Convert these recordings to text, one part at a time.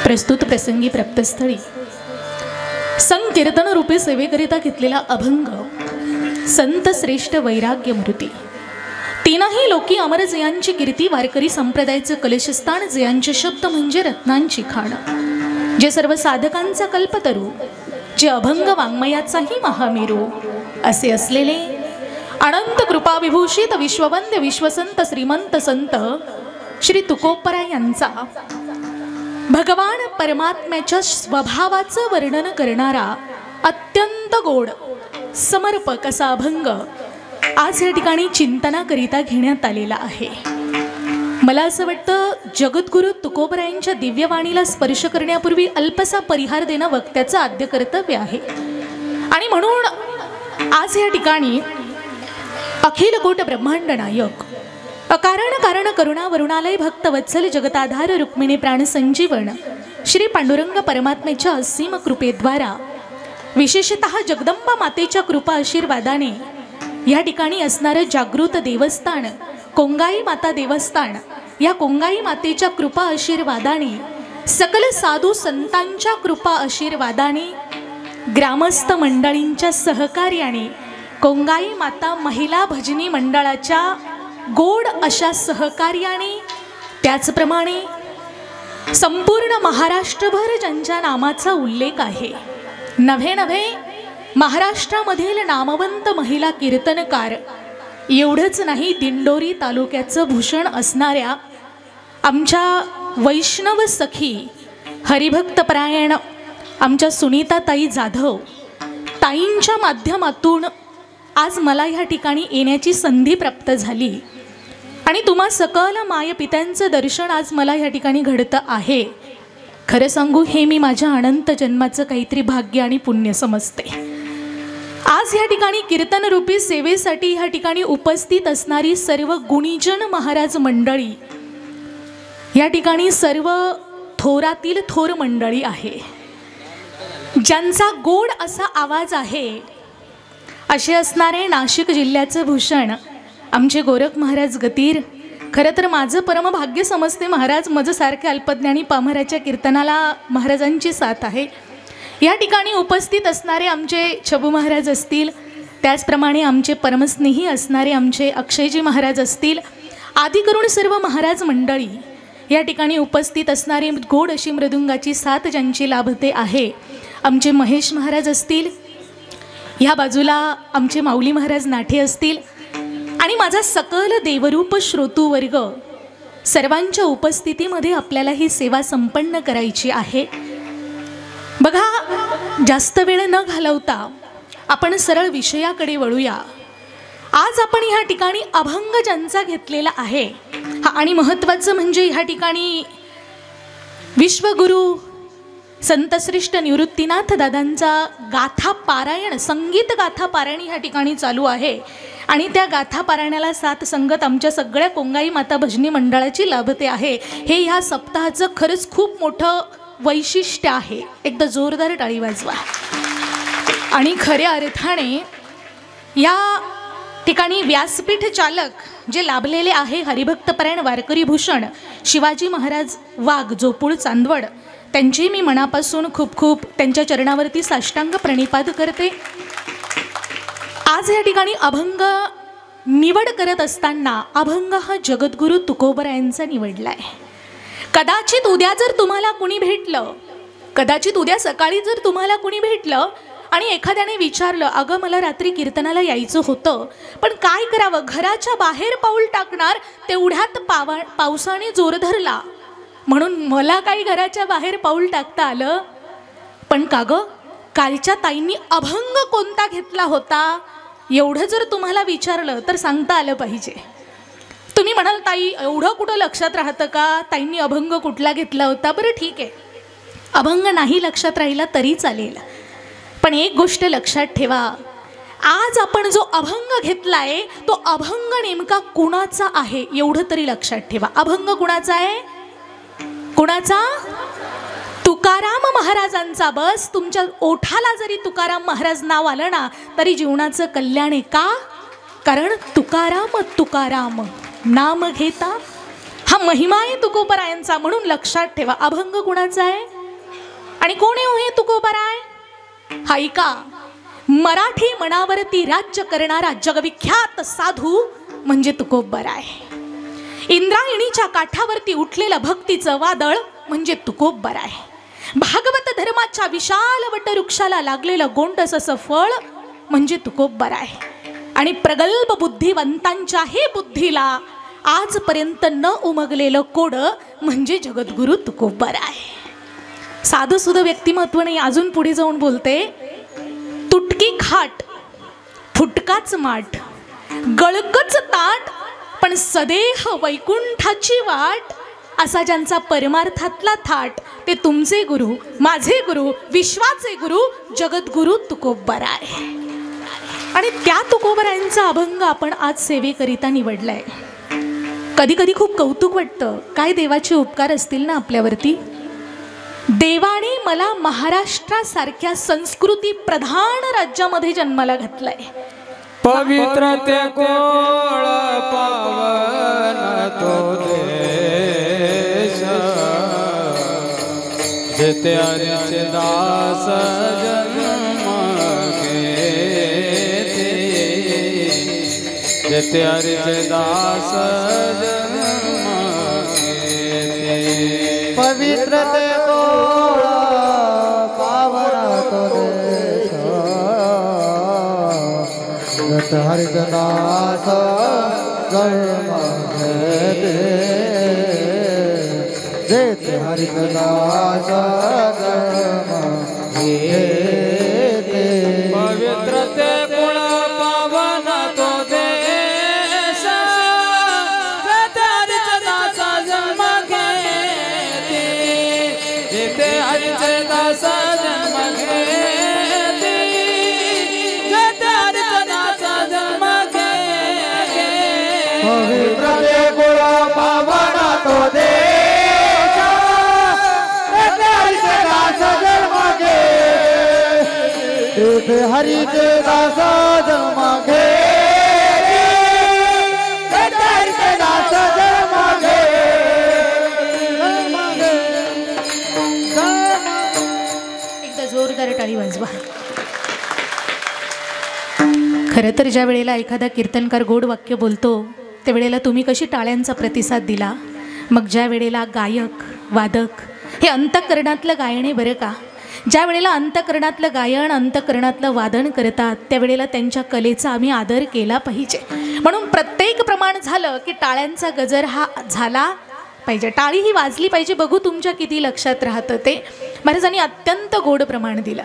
प्रस्तुत प्रसंगी प्राप्तस्थळी संकीर्तन रूपी सेवेकरिता घेतलेला अभंग संत श्रेष्ठ वैराग्य मूर्ती। तीनही लोकी अमर जयांची कीर्ती, वारकरी संप्रदायाचं कलशस्थान, जयांचे शब्द म्हणजे रत्नांची खाण, जे सर्व साधकांचा कल्पतरू, जे अभंग वाङ्मयाचाही महामेरू असे असलेले अनंत कृपा विभूषित विश्ववंद्य विश्वसंत श्रीमंत संत श्री तुकोबराय यांचा भगवान परमात्म्याच्या स्वभावाचं वर्णन करणारा अत्यंत गोड समर्पक असा अभंग आज या ठिकाणी चिंतनाकरिता घेण्यात आलेला आहे। मला असं वाटतं जगद्गुरु तुकोबरायांच्या दिव्यवाणीला स्पर्श करण्यापूर्वी अल्पसा परिहार देणं वक्त्याचं आद्य कर्तव्य आहे। आणि म्हणून आज या ठिकाणी अखिल कोट ब्रह्मांड नायक अकारण कारण करुणा वरुणालय भक्त वत्सल जगताधार रुक्मिणी प्राण संजीवन श्री पांडुरंग परमात्म्याच्या असीम कृपेद्वारा, विशेषतः जगदंबा मातेच्या कृपा आशीर्वादाने या ठिकाणी असणारं जागृत देवस्थान कोंगाई माता देवस्थान, या कोंगाई मातेच्या कृपा आशीर्वादाने, सकल साधू संतांच्या कृपा आशीर्वादाने, ग्रामस्थ मंडळींच्या सहकार्याने, कोंगाई माता महिला भजनी मंडळाच्या गोड अशा सहकार्याने, त्याचप्रमाणे संपूर्ण महाराष्ट्रभर ज्यांच्या नामाचा उल्लेख आहे, नव्हे नव्हे महाराष्ट्रामधील नामवंत महिला कीर्तनकार, एवढंच नाही दिंडोरी तालुक्याचं भूषण असणाऱ्या आमच्या वैष्णव सखी हरिभक्तपरायण आमच्या सुनीताताई जाधव ताईंच्या माध्यमातून आज मला ह्या ठिकाणी येण्याची संधी प्राप्त झाली आणि तुम्हा सकल मायपित्यांचं दर्शन आज मला ह्या ठिकाणी घडतं आहे। खरं सांगू, हे मी माझ्या अनंत जन्माचं काहीतरी भाग्य आणि पुण्य समजते। आज ह्या ठिकाणी कीर्तनरूपी सेवेसाठी ह्या ठिकाणी उपस्थित असणारी सर्व गुणीजन महाराज मंडळी, या ठिकाणी सर्व थोरातील थोर मंडळी आहे, ज्यांचा गोड असा आवाज आहे, असे असणारे नाशिक जिल्ह्याचे भूषण आमचे गोरख महाराज गतीर। खरं तर माझं परमभाग्य समजते महाराज, माझं सारख्या अल्पज्ञानी पामराच्या कीर्तनाला महाराजांची साथ आहे। या ठिकाणी उपस्थित असणारे आमचे छबू महाराज असतील, त्याचप्रमाणे आमचे परमस्नेही असणारे आमचे अक्षयजी महाराज असतील, आदी करून सर्व महाराज मंडळी, या ठिकाणी उपस्थित असणारी गोड अशी मृदुंगाची साथ ज्यांची लाभते आहे, आमचे महेश महाराज असतील, ह्या बाजूला आमचे माऊली महाराज नाठे असतील, आणि माझा सकल देवरूप श्रोतूवर्ग, सर्वांच्या उपस्थितीमध्ये आपल्याला ही सेवा संपन्न करायची आहे। बघा, जास्त वेळ न घालवता आपण सरळ विषयाकडे वळूया। आज आपण ह्या ठिकाणी अभंग ज्यांचा घेतलेला आहे, आणि महत्त्वाचं म्हणजे ह्या ठिकाणी विश्वगुरु संतश्रेष्ठ निवृत्तीनाथ दादांचा गाथा पारायण, संगीत गाथा पारायण ह्या ठिकाणी चालू आहे, आणि त्या गाथा पारायणाला साथ संगत आमच्या सगळ्या कोंगाई माता भजनी मंडळाची लाभते आहे। हे ह्या सप्ताहाचं खरंच खूप मोठं वैशिष्ट्य आहे। एकदा जोरदार टाळी वाजवा। आणि खऱ्या अर्थाने या ठिकाणी व्यासपीठ चालक जे लाभलेले आहे हरिभक्तपरायण वारकरी भूषण शिवाजी महाराज वाघ जोपूळ चांदवड, त्यांची मी मनापासून खूप खूप त्यांच्या चरणावरती साष्टांग प्रणिपात करते। आज या ठिकाणी अभंग निवड करत असताना अभंग हा जगद्गुरु तुकोबरायांचा निवडला आहे। कदाचित उद्या जर तुम्हाला कुणी भेटलं, कदाचित उद्या सकाळी जर तुम्हाला कुणी भेटलं आणि एखाद्याने विचारलं, अगं मला रात्री कीर्तनाला यायचं होतं, पण काय करावं, घराच्या बाहेर पाऊल टाकणार तेवढ्यात पावसाने जोर धरला, म्हणून मला काही घराच्या बाहेर पाऊल टाकता आलं, पण का गं कालच्या ताईंनी अभंग कोणता घेतला होता, एवढं जर तुम्हाला विचारलं तर सांगता आलं पाहिजे। तुम्ही म्हणाल, ताई एवढं कुठं लक्षात राहतं का, ताईंनी अभंग कुठला घेतला होता? बरं ठीक आहे, अभंग नाही लक्षात राहिला तरी चालेल, पण एक गोष्ट लक्षात ठेवा, आज आपण जो अभंग घेतलाय तो अभंग नेमका कुणाचा आहे एवढं तरी लक्षात ठेवा। अभंग कुणाचा आहे? कुणाचा? तुकाराम महाराजांचा। बस तुमच्या ओठाला जरी तुकाराम महाराज नाव आलं ना तरी जीवनाचं कल्याण आहे। का? कारण तुकाराम तुकाराम नाम घेता हा महिमा आहे तुकोबरायांचा, म्हणून लक्षात ठेवा। अभंग कुणाचा आहे? आणि कोण आहे हे तुकोबराय? ऐका, मराठी मनावरती राज्य करणारा जगविख्यात साधू म्हणजे तुकोबराय. इंद्रायणीच्या काठावरती उठलेलं भक्तीचं वादळ म्हणजे तुकोबराय. भागवत धर्माच्या विशाल वटवृक्षाला लागलेलं गोंडस असं फळ म्हणजे तुकोबराय. आणि प्रगल्भ बुद्धिवंतांच्या हे बुद्धीला आजपर्यंत न उमगलेलं कोड म्हणजे जगद्गुरु तुकोबराय. साधं सुद्धा व्यक्तिमत्व नाही. अजून पुढे जाऊन बोलते, तुटकी खाट, फुटकाच माठ, गळकच ताट, पण सदेह वैकुंठाची वाट, असा ज्यांचा परमार्थातला थाट ते तुमचे गुरु, माझे गुरु, विश्वाचे गुरु जगद्गुरु तुकोबराय. आणि त्या तुकोबरायांचा अभंग आपण आज सेवेकरिता निवडलाय. कधी कधी खूप कौतुक वाटतं, काय देवाचे उपकार असतील ना आपल्यावरती. देवाने मला महाराष्ट्रासारख्या संस्कृती प्रधान राज्यामध्ये जन्माला घातलाय. पवित्र ते कोळ पावन तो देश, जेते हरीचे दास जन्म घेते, जेते हरीचे दास जन्म घेते. पवित्र ते कोळ पावन तो देश, जेते हरीचे दास जन्म घेते, जेते हरीचे दास जन्म घेते. पवित्र ते कुळ पावन तो देश, जेते हरीचे दास जन्म घेते, जेते हरीचे दास जन्म घेते, जेते हरीचे दास जन्म घेते. पवित्र ते कुळ पावन तो देश, जेते हरीचे दास जन्म घेते, जेते हरीचे दास जन्म घेते, जेते हरीचे दास जन्म एकदा जोरदार टाळी वाजवा. खरं तर ज्या वेळेला एखादा कीर्तनकार गोड वाक्य बोलतो त्यावेळेला तुम्ही कशी टाळ्यांचा प्रतिसाद दिला. मग ज्या वेळेला गायक वादक हे अंतःकरणातलं गायन आहे बरं का. ज्या वेळेला अंतःकरणातलं गायन अंतःकरणातलं वादन करतात त्यावेळेला त्यांच्या कलेचा आम्ही आदर केला पाहिजे. म्हणून प्रत्येक प्रमाण झालं की टाळ्यांचा गजर हा झाला पाहिजे, टाळी ही वाजली पाहिजे. बघू तुमच्या किती लक्षात राहतं ते. महाराजांनी अत्यंत गोड प्रमाण दिलं.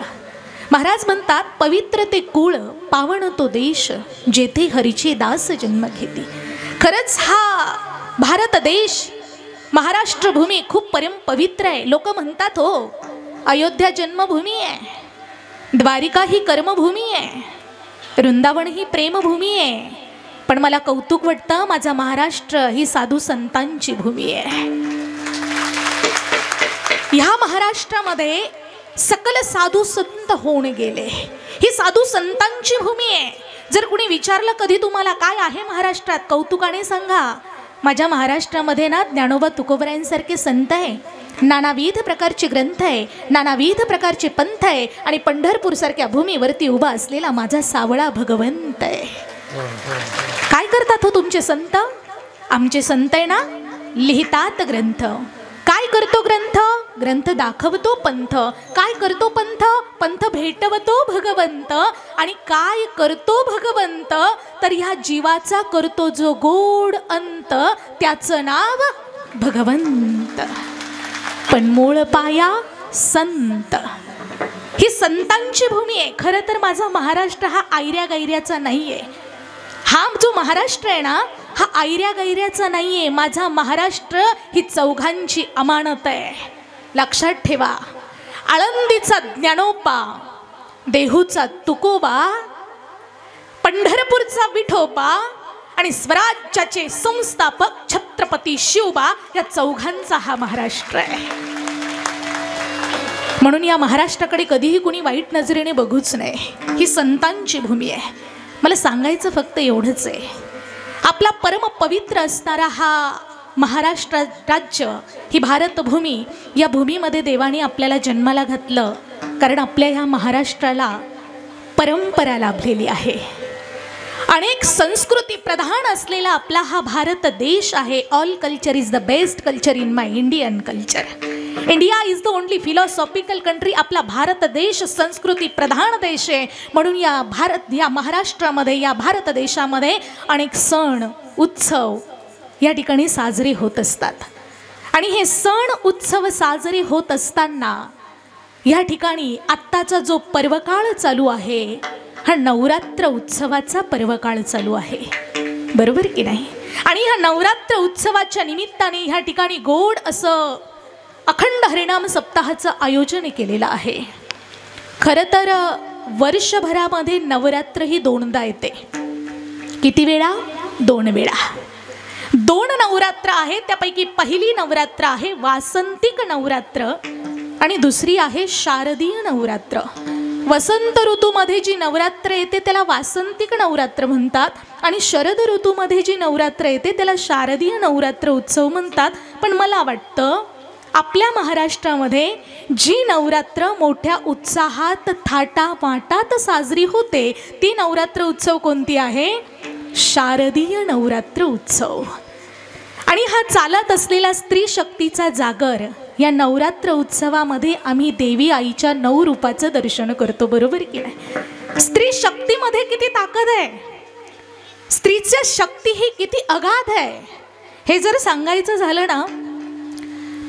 महाराज म्हणतात, पवित्र ते कुळ पावन तो देश, जेथे हरीचे दास जन्म घेते. खरंच हा भारत देश, महाराष्ट्र भूमी खूप परम पवित्र आहे. लोक म्हणतात हो अयोध्या जन्मभूमी आहे, द्वारिका ही कर्मभूमी आहे, वृंदावन ही प्रेमभूमी आहे. पण मला कौतुक वाटतं, माझा महाराष्ट्र ही साधू संतांची भूमी आहे. ह्या महाराष्ट्रामध्ये सकल साधू संत होऊन गेले. ही साधू संतांची भूमी आहे. जर कुणी विचारलं कधी तुम्हाला काय आहे महाराष्ट्रात, कौतुकाने सांगा, माझ्या महाराष्ट्रामध्ये ना ज्ञानोबा तुकोबरायांसारखे संत आहे, नानाविध प्रकारचे ग्रंथ आहे, नानाविध प्रकारचे पंथ आहे, आणि पंढरपूरसारख्या भूमीवरती उभा असलेला माझा सावळा भगवंत आहे. काय करतात हो तुमचे संत? आमचे संत आहे ना लिहितात ग्रंथ. काय करतो ग्रंथ? ग्रंथ दाखवतो पंथ. काय करतो पंथ? पंथ भेटवतो भगवंत. आणि काय करतो भगवंत? तर ह्या जीवाचा करतो जो गोड अंत, त्याचं नाव भगवंत. पण मूळ पाया संत. ही संतांची भूमी आहे. खरं तर माझा महाराष्ट्र हा आयऱ्या गैऱ्याचा नाही आहे. हा जो महाराष्ट्र आहे ना हा आयऱ्या गैऱ्याचा नाही आहे. माझा महाराष्ट्र ही चौघांची अमानत आहे. लक्षात ठेवा, आळंदीचा ज्ञानोबा, देहूचा तुकोबा, पंढरपूरचा विठोबा आणि स्वराज्याचे संस्थापक छत्रपती शिवबा, या चौघांचा हा महाराष्ट्र आहे. म्हणून या महाराष्ट्राकडे कधीही कुणी वाईट नजरेने बघूच नाही. ही संतांची भूमी आहे. मला सांगायचं फक्त एवढंच आहे, आपला परम पवित्र असणारा हा महाराष्ट्र राज्य, ही भारतभूमी, या भूमीमध्ये देवाने आपल्याला जन्माला घातलं कारण आपल्या ह्या महाराष्ट्राला परंपरा लाभलेली आहे. अनेक संस्कृती प्रधान असलेला आपला हा भारत देश आहे. All culture is the best culture in my Indian culture. India is the only philosophical country. आपला भारत देश संस्कृती प्रधान देश आहे. म्हणून या महाराष्ट्रामध्ये, या भारत देशामध्ये अनेक सण उत्सव या ठिकाणी साजरे होत असतात. आणि हे सण उत्सव साजरे होत असताना या ठिकाणी आत्ताचा जो पर्वकाळ चालू आहे, हा नवरात्र उत्सवाचा पर्वकाळ चालू आहे, बरोबर की नाही? आणि ह्या नवरात्र उत्सवाच्या निमित्ताने ह्या ठिकाणी गोड असं अखंड हरिनाम सप्ताहाचं आयोजन केलेलं आहे. खरं तर वर्षभरामध्ये नवरात्र ही दोनदा येते. किती वेळा? 2 वेळा. 2 नवरात्र आहे. त्यापैकी पहिली नवरात्र आहे वासंतिक नवरात्र आणि दुसरी आहे शारदीय नवरात्र. वसंत ऋतूमध्ये जी नवरात्र येते त्याला वासंतिक नवरात्र म्हणतात आणि शरद ऋतूमध्ये जी नवरात्र येते त्याला शारदीय नवरात्र उत्सव म्हणतात. पण मला वाटतं आपल्या महाराष्ट्रामध्ये जी नवरात्र मोठ्या उत्साहात थाटामाटात साजरी होते ती नवरात्र उत्सव कोणती आहे? शारदीय नवरात्र उत्सव. आणि हा चालत असलेला स्त्री शक्तीचा जागर या नवरात्र उत्सवामध्ये आम्ही देवी आईच्या 9 रूपाचं दर्शन करतो, बरोबर की नाही? स्त्री शक्तीमध्ये किती ताकद आहे, स्त्रीची शक्ती ही किती अगाध आहे, हे जर सांगायचं झालं ना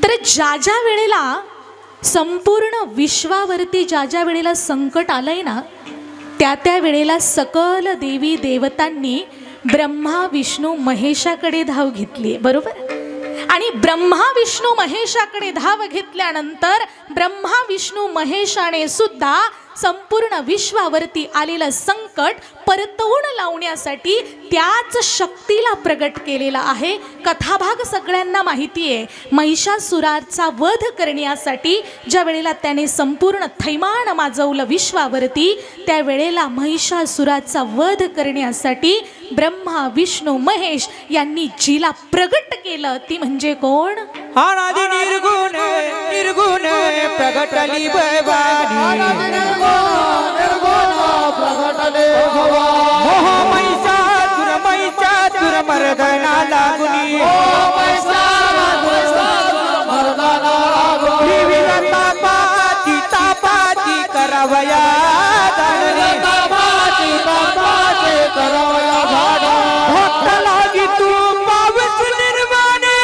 तर ज्या वेळेला संपूर्ण विश्वावरती ज्या वेळेला संकट आलंय ना त्या वेळेला सकल देवी देवतांनी ब्रह्मा विष्णू महेशाकडे धाव घेतली, बरोबर? आणि ब्रह्मा विष्णू महेशाकडे धाव घेतल्यानंतर ब्रह्मा विष्णू महेशाने सुद्धा संपूर्ण विश्वावरती आलेलं संकट परतवून लावण्यासाठी त्याच शक्तीला प्रगट केलेला आहे. कथाभाग सगळ्यांना माहिती आहे. महिषासुराचा वध करण्यासाठी ज्या वेळेला त्याने संपूर्ण थैमान माजवलं विश्वावरती, त्यावेळेला महिषासुराचा वध करण्यासाठी ब्रह्मा विष्णू महेश यांनी जिला प्रगट केलं ती म्हणजे कोण? अनादि निर्गुण निर्गुण प्रगटली भवानी. मोह महिषासुर मर्दना लागुनी. विविध तापाची करावया भक्त लागी तू पावस निर्वाणे.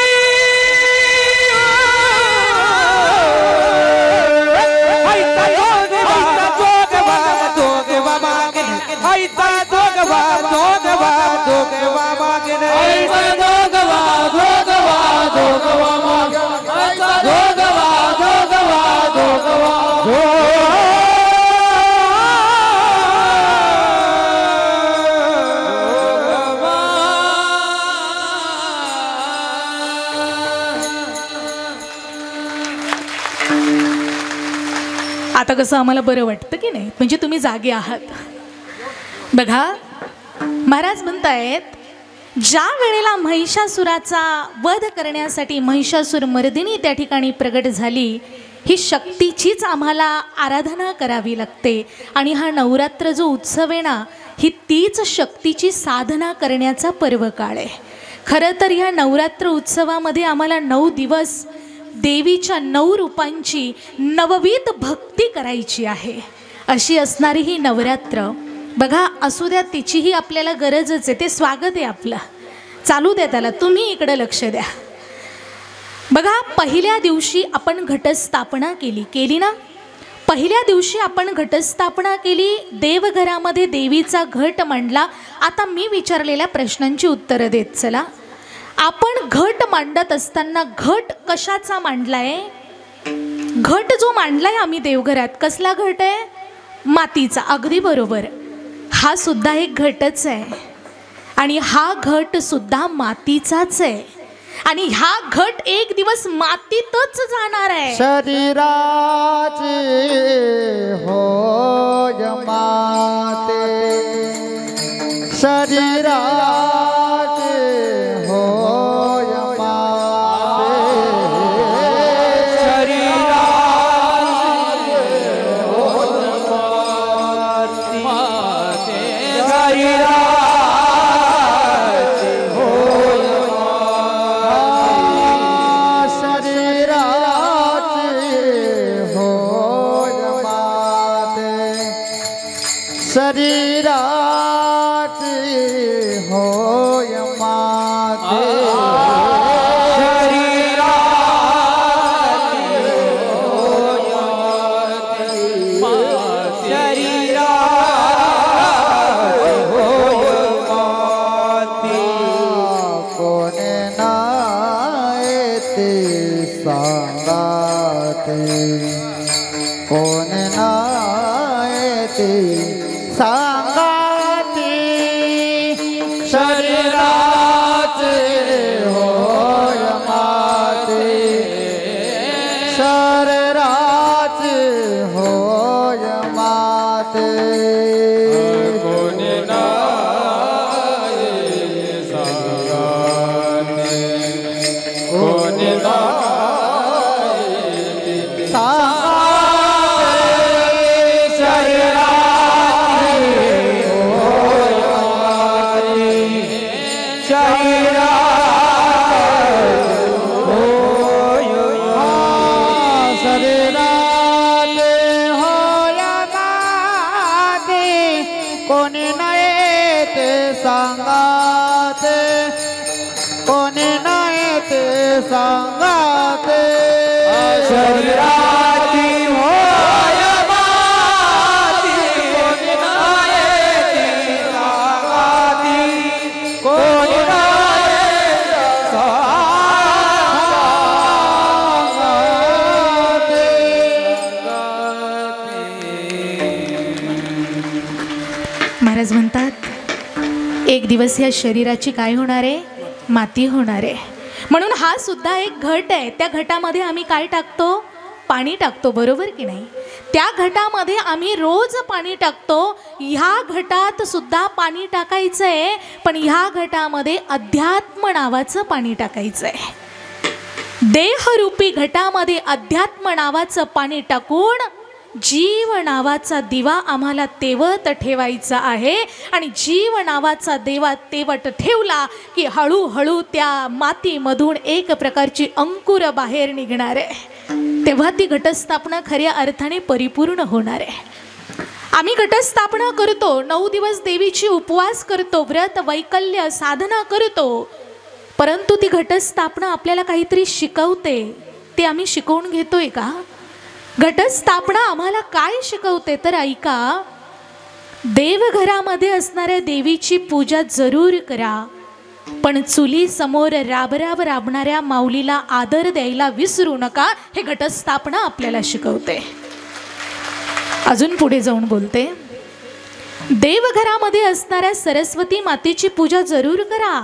आता कसं आम्हाला बरं वाटतं की नाही? म्हणजे तुम्ही जागे आहात. बघा महाराज म्हणतायत ज्या वेळेला महिषासुराचा वध करण्यासाठी महिषासुर मर्दिनी त्या ठिकाणी प्रगट झाली, ही शक्तीचीच आम्हाला आराधना करावी लागते. आणि हा नवरात्र जो उत्सव आहे ना, ही तीच शक्तीची साधना करण्याचा पर्वकाळ आहे. खरं तर ह्या नवरात्र उत्सवामध्ये आम्हाला 9 दिवस देवीच्या 9 रूपांची नववीत भक्ती करायची आहे. अशी असणारी ही नवरात्र बघा, असू द्या तिचीही आपल्याला गरजच आहे. ते स्वागत आहे आपलं, चालू द्या त्याला. तुम्ही इकडे लक्ष द्या. बघा पहिल्या दिवशी आपण घटस्थापना केली ना. पहिल्या दिवशी आपण घटस्थापना केली, देवघरामध्ये देवीचा घट मांडला. आता मी विचारलेल्या प्रश्नांची उत्तरं देत चला. आपण घट मांडत असताना घट कशाचा मांडलाय? घट जो मांडलाय आम्ही देवघरात, कसला घट आहे? मातीचा. अगदी बरोबर, हा सुद्धा एक घटच आहे. आणि हा घट सुद्धा मातीचाच आहे. आणि हा घट एक दिवस मातीतच जाणार आहे. शरीराची होय माते, शरीराची होय माते. शरीराची होय माते कोण नायते सांगाते शरीराचे होय माते शरीराचे होय माते कोण नाये सांगाते कोण कोणी नाही ते सांगाते कोणी नाही ते सांगाते शरीराची होय माती कोणी नाही ते सांगाती कोणी नाही महाराज म्हणतात एक दिवस या शरीराची काय होणार आहे? माती होणार आहे. म्हणून हा सुद्धा एक घट आहे. त्या घटामध्ये आम्ही काय टाकतो? पाणी टाकतो, बरोबर की नाही? त्या घटामध्ये आम्ही रोज पाणी टाकतो. ह्या घटात सुद्धा पाणी टाकायचं आहे, पण ह्या घटामध्ये अध्यात्म नावाचं पाणी टाकायचं आहे. देहरूपी घटामध्ये अध्यात्म नावाचं पाणी टाकून जीव नावाचा दिवा आम्हाला तेवत ठेवायचा आहे. आणि जीव नावाचा देवा तेवत ठेवला की हळूहळू त्या मातीमधून एक प्रकारची अंकुर बाहेर निघणार आहे. तेव्हा ती घटस्थापना खऱ्या अर्थाने परिपूर्ण होणार आहे. आम्ही घटस्थापना करतो, 9 दिवस देवीची उपवास करतो, व्रत वैकल्य साधना करतो, परंतु ती घटस्थापना आपल्याला काहीतरी शिकवते. ते आम्ही शिकवून घेतोय का? घटस्थापना आम्हाला काय शिकवते तर ऐका. देवघरामध्ये असणाऱ्या देवीची पूजा जरूर करा, पण चुली समोर राबराब राबणाऱ्या माऊलीला आदर द्यायला विसरू नका. हे घटस्थापना आपल्याला शिकवते. अजून पुढे जाऊन बोलते, देवघरामध्ये असणाऱ्या सरस्वती मातेची पूजा जरूर करा,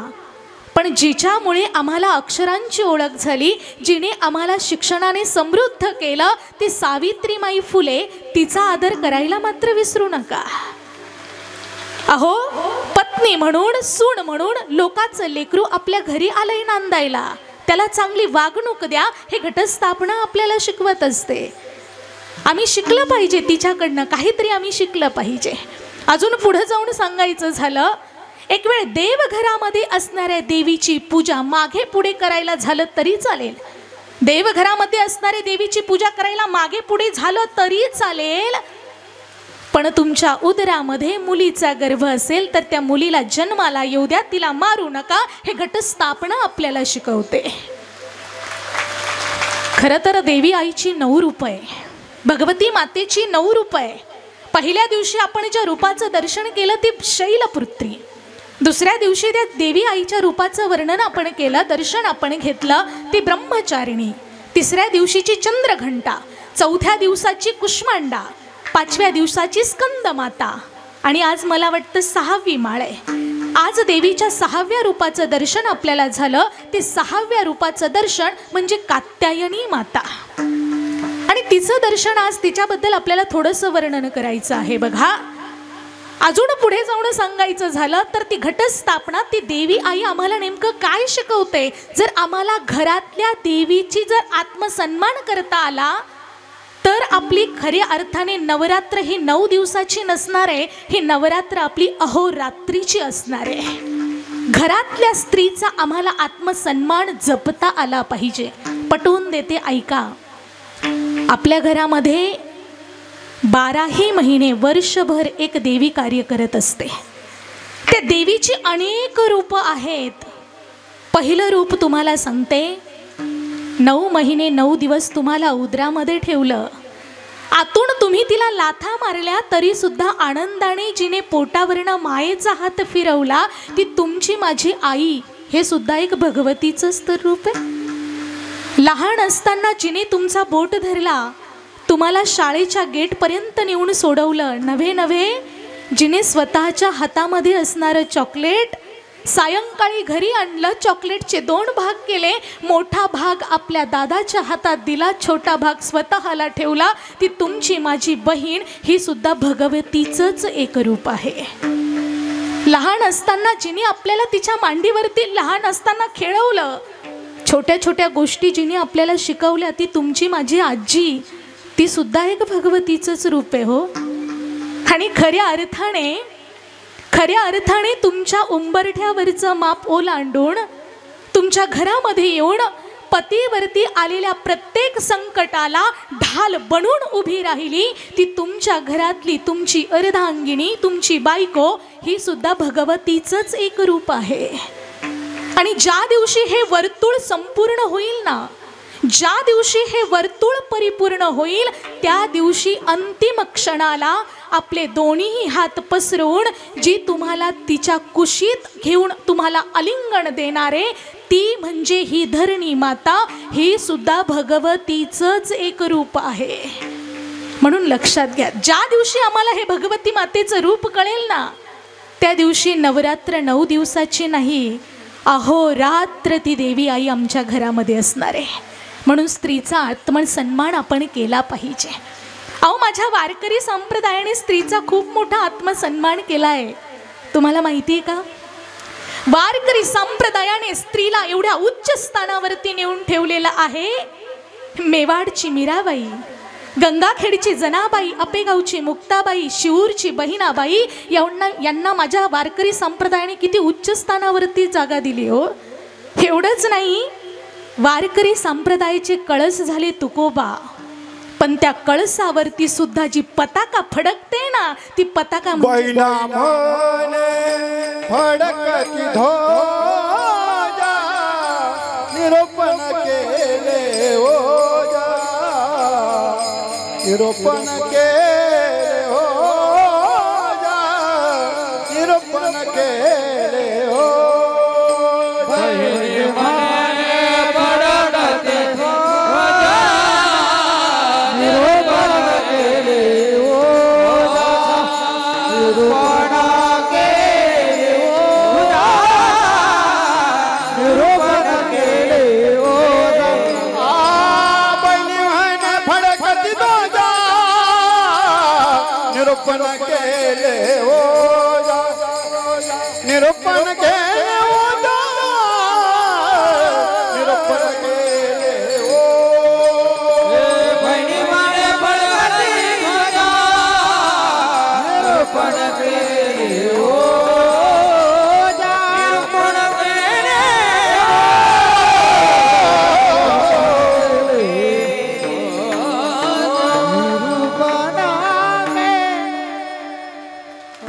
पण जिच्यामुळे आम्हाला अक्षरांची ओळख झाली, जिने आम्हाला शिक्षणाने समृद्ध केलं, ती सावित्रीमाई फुले, तिचा आदर करायला मात्र विसरू नका. अहो, पत्नी म्हणून, सून म्हणून लोकांचं लेकरू आपल्या घरी आलंय नांदायला, त्याला चांगली वागणूक द्या. हे घटस्थापना आपल्याला शिकवत असते. आम्ही शिकलं पाहिजे, तिच्याकडनं काहीतरी आम्ही शिकलं पाहिजे. अजून पुढे जाऊन सांगायचं झालं, एक वेळ देवघरामध्ये असणाऱ्या देवीची पूजा मागे पुढे करायला झालं तरी चालेल. देवघरामध्ये असणाऱ्या देवीची पूजा करायला मागे पुढे झालं तरी चालेल, पण तुमच्या उदरामध्ये मुलीचा गर्भ असेल तर त्या मुलीला जन्माला येऊ द्या, तिला मारू नका. हे घटस्थापना आपल्याला शिकवते. खरं तर देवी आईची 9 रूप आहे, भगवती मातेची 9 रूप आहे. पहिल्या दिवशी आपण ज्या रूपाचं दर्शन केलं ती शैलपुत्री, दुसऱ्या दिवशी त्या देवी आईच्या रूपाचं वर्णन आपण केलं, दर्शन आपण घेतलं, ती ब्रह्मचारिणी. तिसऱ्या दिवशीची चंद्रघंटा, चौथ्या दिवसाची कुष्मांडा, 5व्या दिवसाची स्कंदमाता, आणि आज मला वाटतं 6वी माळ आहे. आज देवीच्या 6व्या रूपाचं दर्शन आपल्याला झालं. ते 6व्या रूपाचं दर्शन म्हणजे कात्यायनी माता, आणि तिचं दर्शन आज तिच्याबद्दल आपल्याला थोडंसं वर्णन करायचं आहे. बघा, अजून पुढे जाऊन सांगायचं झालं तर ती घटस्थापना, ती देवी आई आम्हाला नेमकं काय शिकवते. जर आम्हाला घरातल्या देवीची जर आत्मसन्मान करता आला तर आपली खऱ्या अर्थाने नवरात्र ही 9 दिवसाची नसणार आहे, ही नवरात्र आपली अहोरात्रीची असणार आहे. घरातल्या स्त्रीचा आम्हाला आत्मसन्मान जपता आला पाहिजे. पटवून देते, ऐका. आपल्या घरामध्ये 12ही महिने वर्षभर एक देवी कार्य करत असते. त्या देवीची अनेक रूप आहेत. पहिलं रूप तुम्हाला सांगते. 9 महिने 9 दिवस तुम्हाला उदरामध्ये ठेवलं. आतून तुम्ही तिला लाथा मारल्या तरी सुद्धा आनंदाने जिने पोटावरनं मायेचा हात फिरवला ती तुमची माझी आई. हे सुद्धा एक भगवतीचंच तर रूप आहे. लहान असताना जिने तुमचा बोट धरला, तुम्हाला शाळेच्या गेटपर्यंत नेऊन सोडवलं. नव्हे जिने स्वतःच्या हातामध्ये असणारं चॉकलेट सायंकाळी घरी आणलं, चॉकलेटचे 2 भाग केले, मोठा भाग आपल्या दादाच्या हातात दिला, छोटा भाग स्वतःला ठेवला, ती तुमची माझी बहीण. ही सुद्धा भगवतीचंच एक रूप आहे. लहान असताना जिने आपल्याला तिच्या मांडीवरती लहान असताना खेळवलं, छोट्या छोट्या गोष्टी जिने आपल्याला शिकवल्या, ती तुमची माझी आजी. ती सुद्धा एक भगवतीचंच रूप आहे हो. आणि खऱ्या अर्थाने तुमच्या उंबरठ्यावरचं माप ओलांडून तुमच्या घरामध्ये येऊन पतीवरती आलेल्या प्रत्येक संकटाला ढाल बनून उभी राहिली ती तुमच्या घरातली तुमची अर्धांगिनी, तुमची बायको. ही सुद्धा भगवतीचंच एक रूप आहे. आणि ज्या दिवशी हे वर्तुळ संपूर्ण होईल ना, ज्या दिवशी हे वर्तुळ परिपूर्ण होईल, त्या दिवशी अंतिम क्षणाला आपले दोन्ही हात पसरवून जी तुम्हाला तिच्या कुशीत घेऊन तुम्हाला आलिंगन देणारे, ती म्हणजे ही धरणी माता. ही सुद्धा भगवतीचंच एक रूप आहे. म्हणून लक्षात घ्या, ज्या दिवशी आम्हाला हे भगवती मातेचं रूप कळेल ना, त्या दिवशी नवरात्र 9 दिवसाची नाही, अहोरात्र ती देवी आई आमच्या घरामध्ये असणार आहे. म्हणून स्त्रीचा आत्मसन्मान आपण केला पाहिजे. अहो, माझ्या वारकरी संप्रदायाने स्त्रीचा खूप मोठा आत्मसन्मान केला आहे. तुम्हाला माहिती आहे का? वारकरी संप्रदायाने स्त्रीला एवढ्या उच्च स्थानावरती नेऊन ठेवलेलं आहे. मेवाडची मीराबाई, गंगाखेडची जनाबाई, आपेगावची मुक्ताबाई, शिऊरची बहिणाबाई यांना माझ्या वारकरी संप्रदायाने किती उच्च स्थानावरती जागा दिली हो. एवढंच नाही, वारकरी संप्रदायाचे कळस झाले तुकोबा, पण त्या कळसावरती सुद्धा जी पताका फडकते ना, ती पताका बैना म्हणे फडकती ध्वजा, निरोपण केले ओजा, निरोपण केले ओजा, निरोपण केले ओजा. निरूपण केले ओजा, निरूपण केले ओजा, निरूपण केले ओजा. बहिणी माळे फडकती ध्वजा, निरूपण केले ओजा, निरूपण केले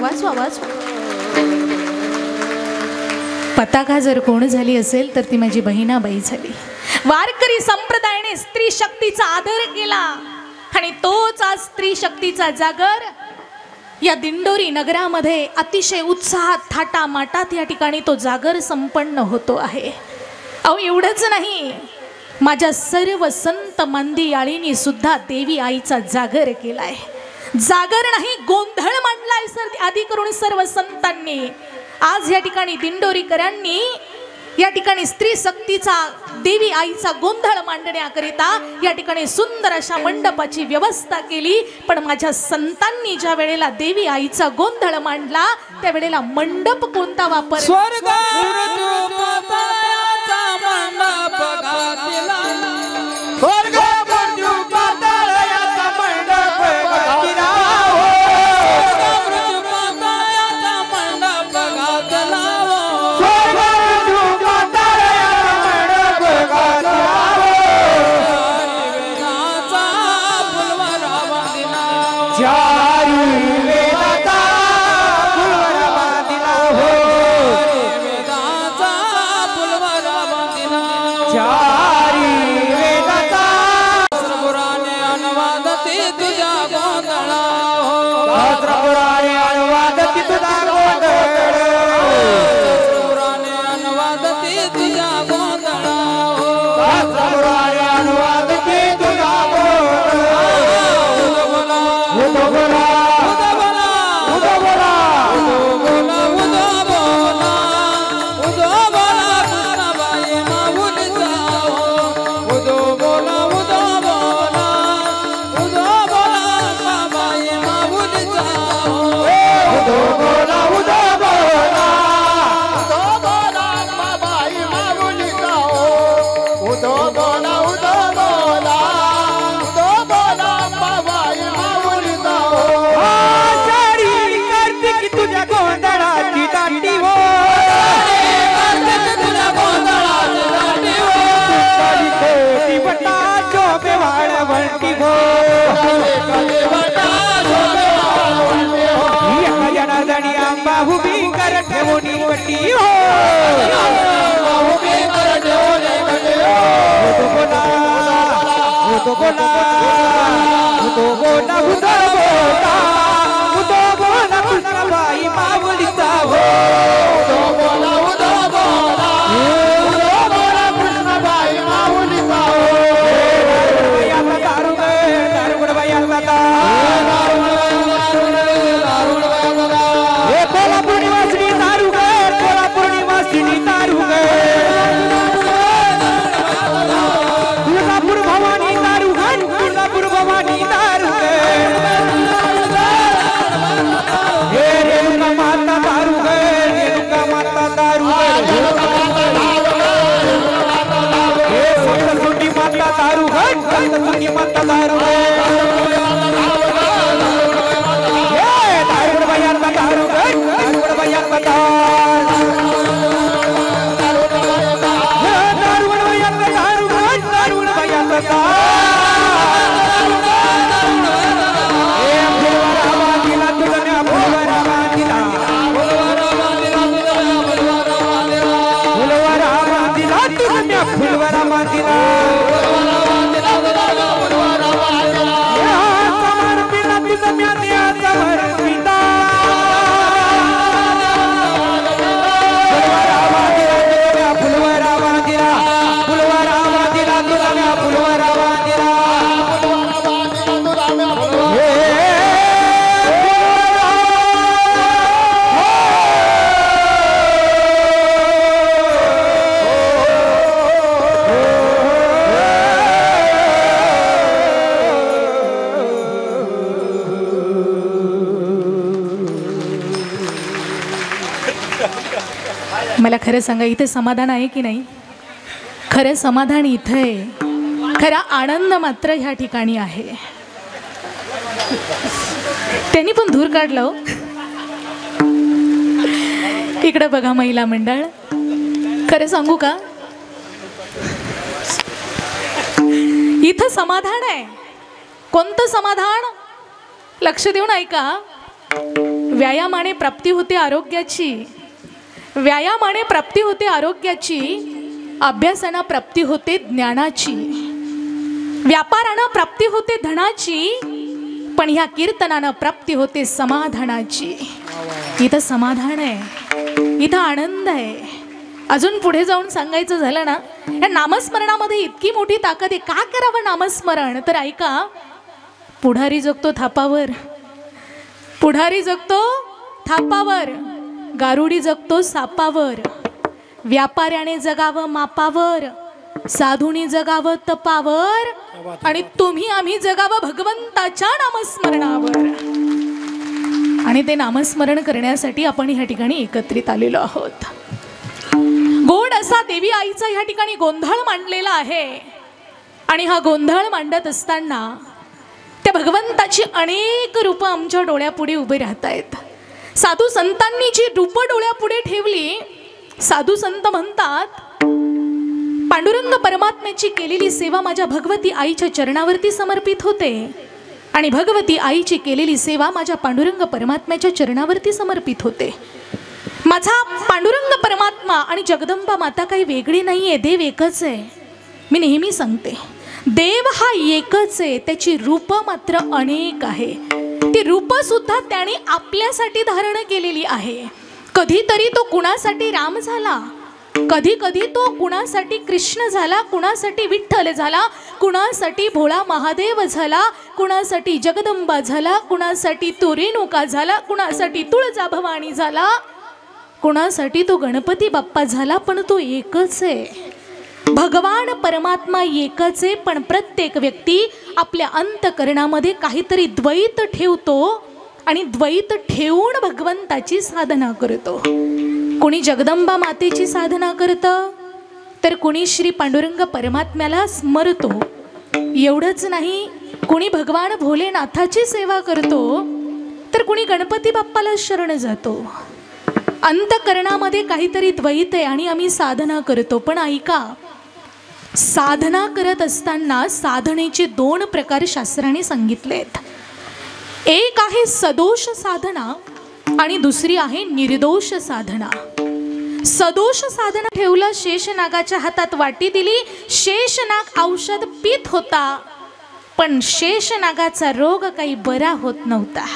वाचवा. पताका जर कोण झाली असेल तर ती माझी बहिणाबाई झाली. वारकरी संप्रदायाने स्त्री शक्तीचा आदर केला आणि तोच आज स्त्री शक्तीचा जागर या दिंडोरी नगरामध्ये अतिशय उत्साहात थाटामाटात या ठिकाणी तो जागर संपन्न होतो आहे. अहो, एवढंच नाही, माझ्या सर्व संत मंदियाळींनी सुद्धा देवी आईचा जागर केलाय. जागर नाही, गोंधळ मांडलाय सर आधी करून सर्व संतांनी. आज या ठिकाणी दिंडोरीकरांनी या ठिकाणी स्त्री शक्तीचा देवी आईचा गोंधळ मांडण्याकरिता या ठिकाणी सुंदर अशा मंडपाची व्यवस्था केली. पण माझ्या संतांनी ज्या वेळेला देवी आईचा गोंधळ मांडला त्यावेळेला मंडप कोणता वापर? स्वर्ग चारी वेदाचा फुलवरा बांधिला हो वेदाचा फुलवरा बांधिला चारी वेदाचा शास्त्रपुराणे अनुवादती तुझ्या गोंधळा हो शास्त्रपुराणे अनुवादती तुझा गोंधळ शास्त्रपुराणे अनुवादती तुझ्या गोंधळा हो शास्त्रपुराणे अनुवादती तुझा मला खरं सांगा इथे समाधान आहे की नाही? खरं समाधान इथे आहे, खरा आनंद मात्र ह्या ठिकाणी आहे. त्यांनी पण धूर काढलं. इकडे बघा महिला मंडळ, खरं सांगू का इथं समाधान आहे. कोणतं समाधान? लक्ष देऊन ऐका. व्यायामाने प्राप्ती होते आरोग्याची, व्यायामाने प्राप्ती होते आरोग्याची, अभ्यासानं प्राप्ती होते ज्ञानाची, व्यापारानं प्राप्ती होते धनाची, पण ह्या कीर्तनानं प्राप्ती होते समाधानाची. इथं समाधान आहे, इथं आनंद आहे. अजून पुढे जाऊन सांगायचं झालं ना, या नामस्मरणामध्ये इतकी मोठी ताकद आहे. का करावं नामस्मरण? तर ऐका, पुढारी जगतो थापावर, पुढारी जगतो थापावर, गारुडी जगतो सापावर, व्यापाऱ्याने जगावं मापावर, साधूनी जगावं तपावर, आणि तुम्ही आम्ही जगावं भगवंताच्या नामस्मरणावर. आणि ते नामस्मरण करण्यासाठी आपण ह्या ठिकाणी एकत्रित आलेलो आहोत. गोड असा देवी आईचा ह्या ठिकाणी गोंधळ मांडलेला आहे. आणि हा गोंधळ मांडत असताना त्या भगवंताची अनेक रूपं आमच्या डोळ्यापुढे उभे राहत आहेत. साधू संतांनी जी रूपं डोळ्यापुढे ठेवली, साधू संत म्हणतात, पांडुरंग परमात्म्याची केलेली सेवा माझ्या भगवती आईच्या चरणावरती समर्पित होते. आणि भगवती आईची केलेली सेवा माझ्या पांडुरंग परमात्म्याच्या चरणावरती समर्पित होते. माझा पांडुरंग परमात्मा आणि जगदंबा माता काही वेगळी नाही आहे, देव एकच आहे. मी नेहमी सांगते, देव हा एकच आहे, त्याची रूप मात्र अनेक आहे. ती रूप सुद्धा त्याने आपल्यासाठी धारण केलेली आहे. कधीतरी तो कुणासाठी राम झाला, कधी कधी तो कुणासाठी कृष्ण झाला, कुणासाठी विठ्ठल झाला, कुणासाठी भोळा महादेव झाला, कुणासाठी जगदंबा झाला, कुणासाठी तो रेणुका झाला, कुणासाठी तुळजाभवानी झाला, कुणासाठी तो गणपती बाप्पा झाला. पण तो एकच आहे. भगवान परमात्मा एकच आहे. पण प्रत्येक व्यक्ती आपल्या अंतःकरणामध्ये काहीतरी द्वैत ठेवतो आणि द्वैत ठेवून भगवंताची साधना करतो. कोणी जगदंबा मातेची साधना करतं, तर कोणी श्री पांडुरंग परमात्म्याला स्मरतो. एवढंच नाही, कोणी भगवान भोलेनाथाची सेवा करतो, तर कोणी गणपती बाप्पाला शरण जातो. अंतःकरणामध्ये काहीतरी द्वैत आहे आणि आम्ही साधना करतो. पण ऐका, साधना करत असताना साधनेचे 2 प्रकार शास्त्राने सांगितलेत. एक आहे सदोष साधना आणि दुसरी आहे निर्दोष साधना. सदोष साधना ठेवलं, शेषनागाच्या हातात वाटी दिली, शेषनाग औषध पीत होता, पण शेषनागाचा रोग काही बरा होत नव्हता.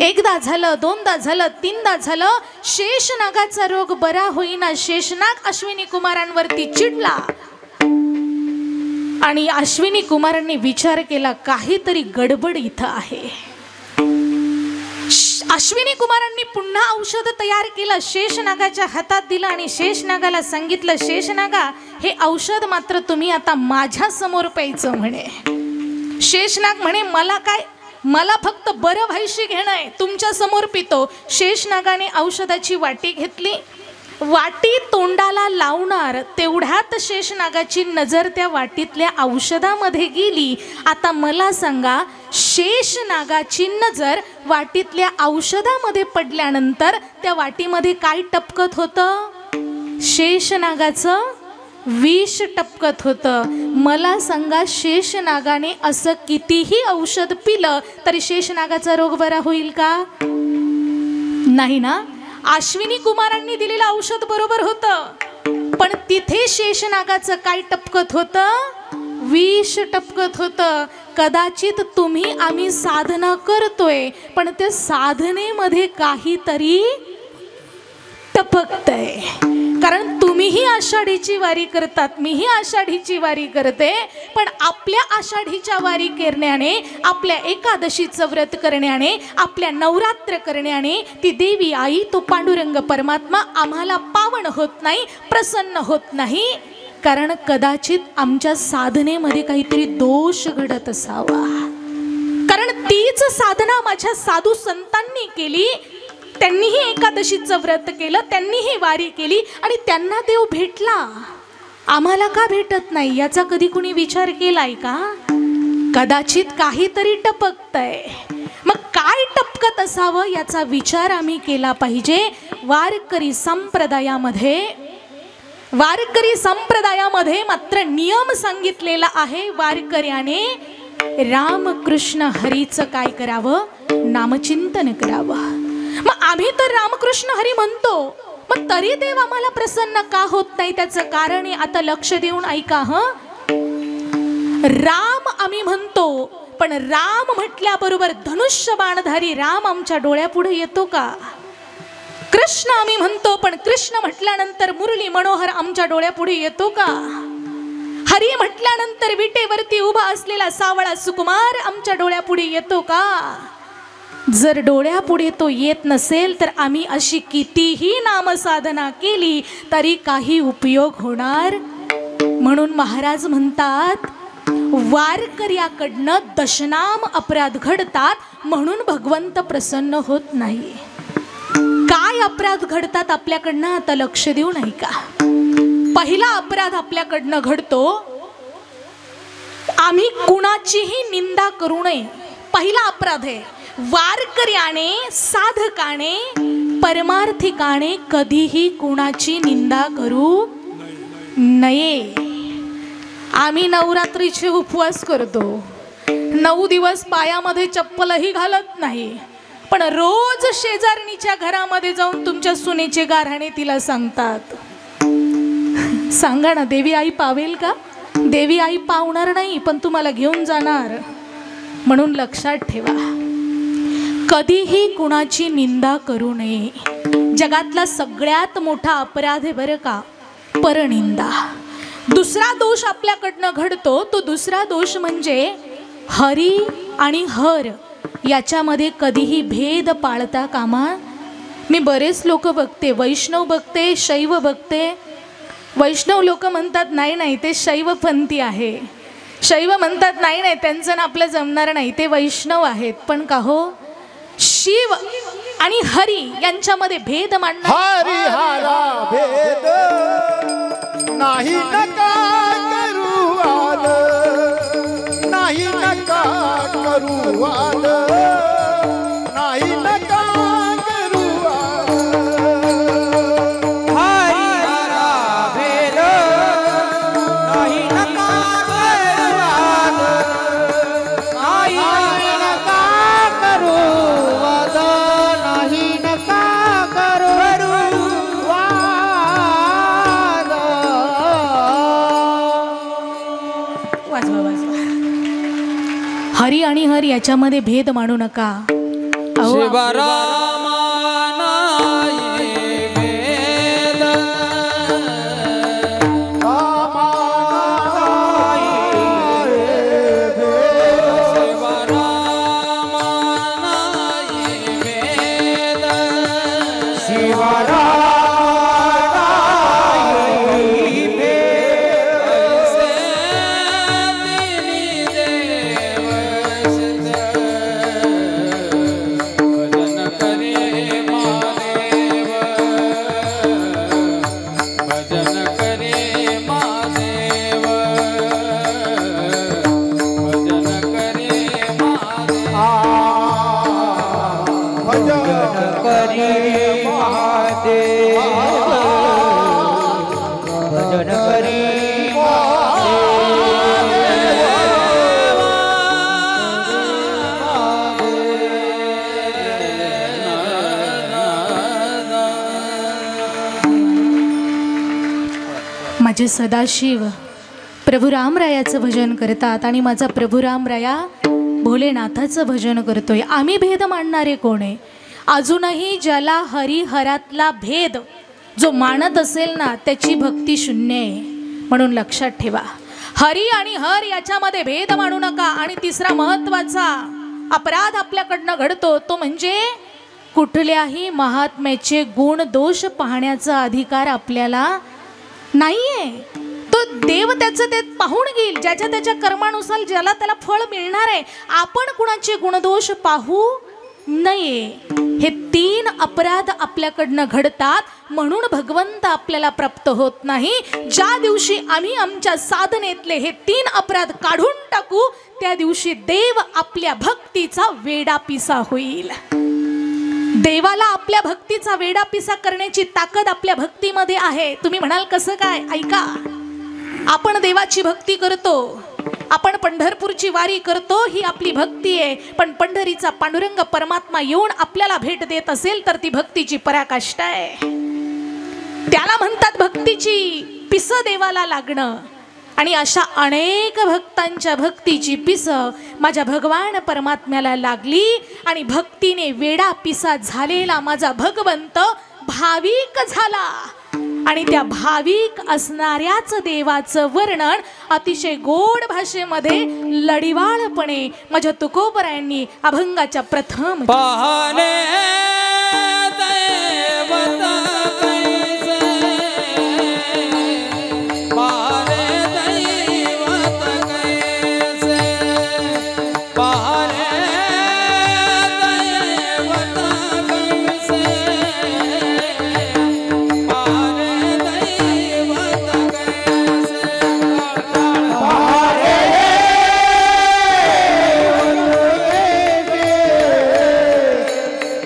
एकदा झालं, दोनदा झालं, 3दा झालं, शेषनागाचा रोग बरा होईना. शेषनाग अश्विनी कुमारांवरती चिडला आणि अश्विनी कुमारांनी विचार केला, काहीतरी गडबड इथं आहे. अश्विनी कुमारांनी पुन्हा औषध तयार केलं, शेषनागाच्या हातात दिलं आणि शेषनागाला सांगितलं, शेषनागा, हे औषध मात्र तुम्ही आता माझ्या समोर प्यायचं म्हणे. शेषनाग म्हणे, मला काय, मला फक्त बरं व्हायशी घेणं आहे, तुमच्या समोर पितो. शेषनागाने औषधाची वाटी घेतली, वाटी तोंडाला लावणार तेवढ्यात शेषनागाची नजर त्या वाटीतल्या औषधामध्ये गेली. आता मला सांगा, शेषनागाची नजर वाटीतल्या औषधामध्ये पडल्यानंतर त्या वाटीमध्ये काय टपकत होतं? शेषनागाचं विष टपकत होतं. मला सांगा, शेषनागाने असं कितीही औषध पिलं तरी शेषनागाचा रोग बरा होईल का? नाही ना. अश्विनी कुमारांनी दिलेलं औषध बरोबर होतं, पण तिथे शेषनागाचं काय टपकत होतं? विष टपकत होतं. कदाचित तुम्ही आम्ही साधना करतोय, पण त्या साधनेमध्ये काहीतरी टपकतंय. कारण तुम्हीही आषाढीची वारी करतात, मीही आषाढीची वारी करते, पण आपल्या आषाढीच्या वारी करण्याने, आपल्या एकादशीचं व्रत करण्याने, आपल्या नवरात्र करण्याने ती देवी आई, तो पांडुरंग परमात्मा आम्हाला पावन होत नाही, प्रसन्न होत नाही. कारण कदाचित आमच्या साधनेमध्ये काहीतरी दोष घडत असावा. कारण तीच साधना माझ्या साधू संतांनी केली, त्यांनीही एकादशीचं व्रत केलं, त्यांनीही वारी केली आणि त्यांना देव भेटला. आम्हाला का भेटत नाही याचा कधी कुणी विचार केलाय का? कदाचित काहीतरी टपकतंय. मग काय टपकत असावं याचा विचार आम्ही केला पाहिजे. वारकरी संप्रदायामध्ये मात्र नियम सांगितलेला आहे. वारकऱ्याने रामकृष्ण हरीचं काय करावं? नामचिंतन करावं. मग आम्ही तर रामकृष्ण हरी म्हणतो, मग तरी देव आम्हाला प्रसन्न का होत नाही? त्याचं कारण आहे. आता लक्ष देऊन ऐका. राम आम्ही म्हणतो, पण राम म्हटल्याबरोबर धनुष्य बाणधारी राम आमच्या डोळ्यापुढे येतो का? कृष्ण आम्ही म्हणतो, पण कृष्ण म्हटल्यानंतर मुरली मनोहर आमच्या डोळ्यापुढे येतो का? हरी म्हटल्यानंतर विटेवरती उभा असलेला सावळा सुकुमार आमच्या डोळ्यापुढे येतो का? जर डोळ्यापुढे तो येत नसेल तर आम्ही अशी कितीही नामसाधना केली तरी काही उपयोग होणार. म्हणून महाराज म्हणतात, वारकऱ्याकडनं दशनाम अपराध घडतात, म्हणून भगवंत प्रसन्न होत नाही. काय अपराध घडतात आपल्याकडनं? आता लक्ष देऊन ऐका. पहिला अपराध आपल्याकडनं घडतो, आम्ही कुणाचीही निंदा करू नये. पहिला अपराध आहे. वारकऱ्याने, साधकाने, परमार्थिकाने कधीही कुणाची निंदा करू नये. आम्ही नवरात्रीचे उपवास करतो, 9 दिवस पायामध्ये चप्पलही घालत नाही, पण रोज शेजारणीच्या घरामध्ये जाऊन तुमच्या सुनेचे गाऱ्हाणे तिला सांगतात. सांगा ना, देवी आई पावेल का? देवी आई पावणार नाही, पण तुम्हाला घेऊन जाणार. म्हणून लक्षात ठेवा, कधीही कुणाची निंदा करू नये. जगातला सगळ्यात मोठा अपराध आहे बरं का, परनिंदा. दुसरा दोष आपल्याकडनं घडतो, तो दुसरा दोष म्हणजे हरी आणि हर याच्यामध्ये कधीही भेद पाळता कामा. मी बरेच लोक बघते, वैष्णव बघते, शैव बघते. वैष्णव लोक म्हणतात नाही नाही ते शैवपंथी आहे, शैव म्हणतात नाही नाही त्यांचं ना आपलं जमणार नाही, ते वैष्णव आहेत. पण का हो, शिव आणि हरी यांच्यामध्ये भेद मांडणार. हरिहरा भेद नाही नका करू आल, नाही नका करू आल, नाही नका करू आल. हरिहरा भेद नाही नका करू वाद, नाही नका करू वाद, नाही नका करू वाद. वाजवा वाजवा. हरी आणि हर याच्यामध्ये भेद मानू नका. अहो, माझे सदाशिव प्रभू रामरायाचं भजन करतात आणि माझा प्रभू रामराया भोलेनाथाचं भजन करतोय. आम्ही भेद मांडणारे कोण आहे? अजूनही ज्याला हरिहरातला भेद जो मानत असेल ना, त्याची भक्ती शून्य आहे. म्हणून लक्षात ठेवा, हरी आणि हर याच्यामध्ये भेद मानू नका. आणि तिसरा महत्वाचा अपराध आपल्याकडनं घडतो, तो म्हणजे कुठल्याही महात्म्याचे गुण दोष पाहण्याचा अधिकार आपल्याला नाहीये. तो देव त्याचं ते पाहून घेईल, ज्याच्या त्याच्या कर्मानुसार ज्याला त्याला फळ मिळणार आहे. आपण कुणाचे गुणदोष पाहू नये. हे 3 अपराध आपल्याकडनं घडतात, म्हणून भगवंत आपल्याला प्राप्त होत नाही. ज्या दिवशी आम्ही आमच्या साधनेतले हे 3 अपराध काढून टाकू, त्या दिवशी देव आपल्या भक्तीचा वेडापिसा होईल. देवाला आपल्या भक्तीचा वेडापिसा करण्याची ताकद आपल्या भक्तीमध्ये आहे. तुम्ही म्हणाल कसं काय? ऐका, आपण देवाची भक्ती करतो, आपण पंढरपूरची वारी करतो, ही आपली भक्ती आहे. पण पंढरीचा पांडुरंग परमात्मा येऊन आपल्याला भेट देत असेल तर ती भक्तीची पराकाष्ठा आहे. त्याला म्हणतात भक्तीची पिस देवाला लागणं. आणि अशा अनेक भक्तांच्या भक्तीची पिस माझ्या भगवान परमात्म्याला लागली आणि भक्तीने वेडा पिसा झालेला माझा भगवंत भाविक झाला. आणि त्या भाविक असणाऱ्याच देवाचं वर्णन अतिशय गोड भाषेमध्ये लढिवाळपणे माझ्या तुकोबरायांनी अभंगाच्या प्रथम पाहणे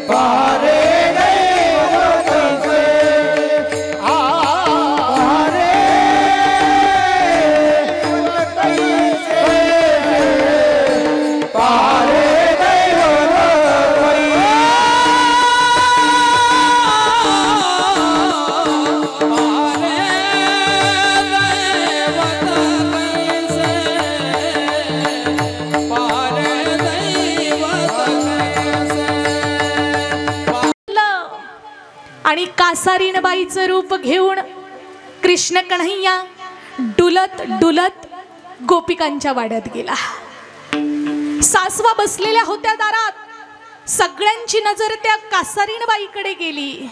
बा आणि कासारीनबाईचं रूप घेऊन कृष्ण कन्हैया डुलत डुलत गोपिकांच्या वाड्यात गेला. सासवा बसलेल्या होत्या दारात. सगळ्यांची नजर त्या कासारीनबाईकडे गेली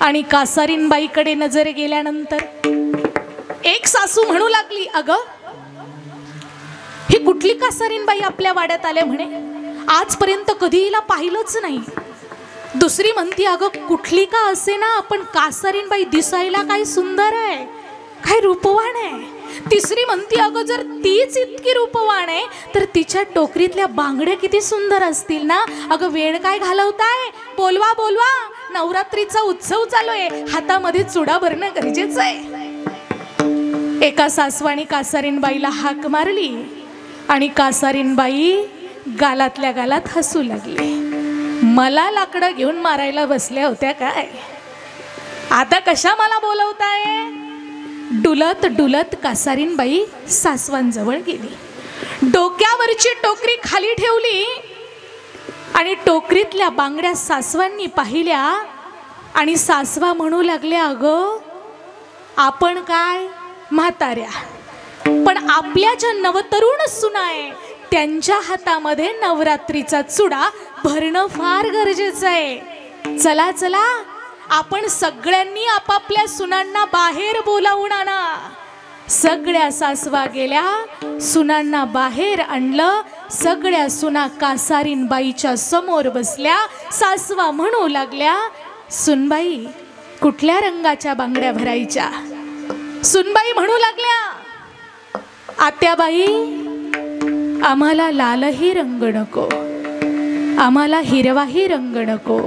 आणि कासारीनबाईकडे नजर गेल्यानंतर एक सासू म्हणू लागली, अगं ही कुठली कासारीनबाई आपल्या वाड्यात आल्या म्हणे, आजपर्यंत कधी हिला पाहिलंच नाही. दुसरी म्हणती, अगं कुठली का असे ना, पण कासारीनबाई दिसायला काय सुंदर आहे, काय रूपवान आहे. तिसरी म्हणती, अगं जर तीच इतकी रूपवान आहे तर तिच्या टोकरीतल्या बांगड्या किती सुंदर असतील ना. अगं वेळ काय घालवताय, बोलवा बोलवा, नवरात्रीचा उत्सव चालू आहे, हातामध्ये चुडा भरणं गरजेचं आहे. एका सासवानी कासारीनबाईला हाक मारली आणि कासारीनबाई गालातल्या गालात हसू लागली. मला लाकडं घेऊन मारायला बसल्या होत्या काय, आता कशा मला बोलवताय. डुलत डुलत कासारीनबाई सासवांजवळ गेली. डोक्यावरची टोकरी खाली ठेवली आणि टोकरीतल्या बांगड्या सासवांनी पाहिल्या आणि सासवा म्हणू लागल्या, अगं आपण काय म्हाताऱ्या, पण आपल्या ज्या नवतरुण सुना आहे त्यांच्या हातामध्ये नवरात्रीचा चुडा भरणं फार गरजेचं आहे. चला चला, आपण सगळ्यांनी आपापल्या सुनांना बाहेर बोलावून आणा. सगळ्या सासवा गेल्या, सुनांना बाहेर आणलं. सगळ्या सुना कासारीनबाईच्या समोर बसल्या. सासवा म्हणू लागल्या, सुनबाई कुठल्या रंगाच्या बांगड्या भरायच्या. सुनबाई म्हणू लागल्या, आत्याबाई आम्हाला लालही रंग नको, आम्हाला हिरवाही रंग नको,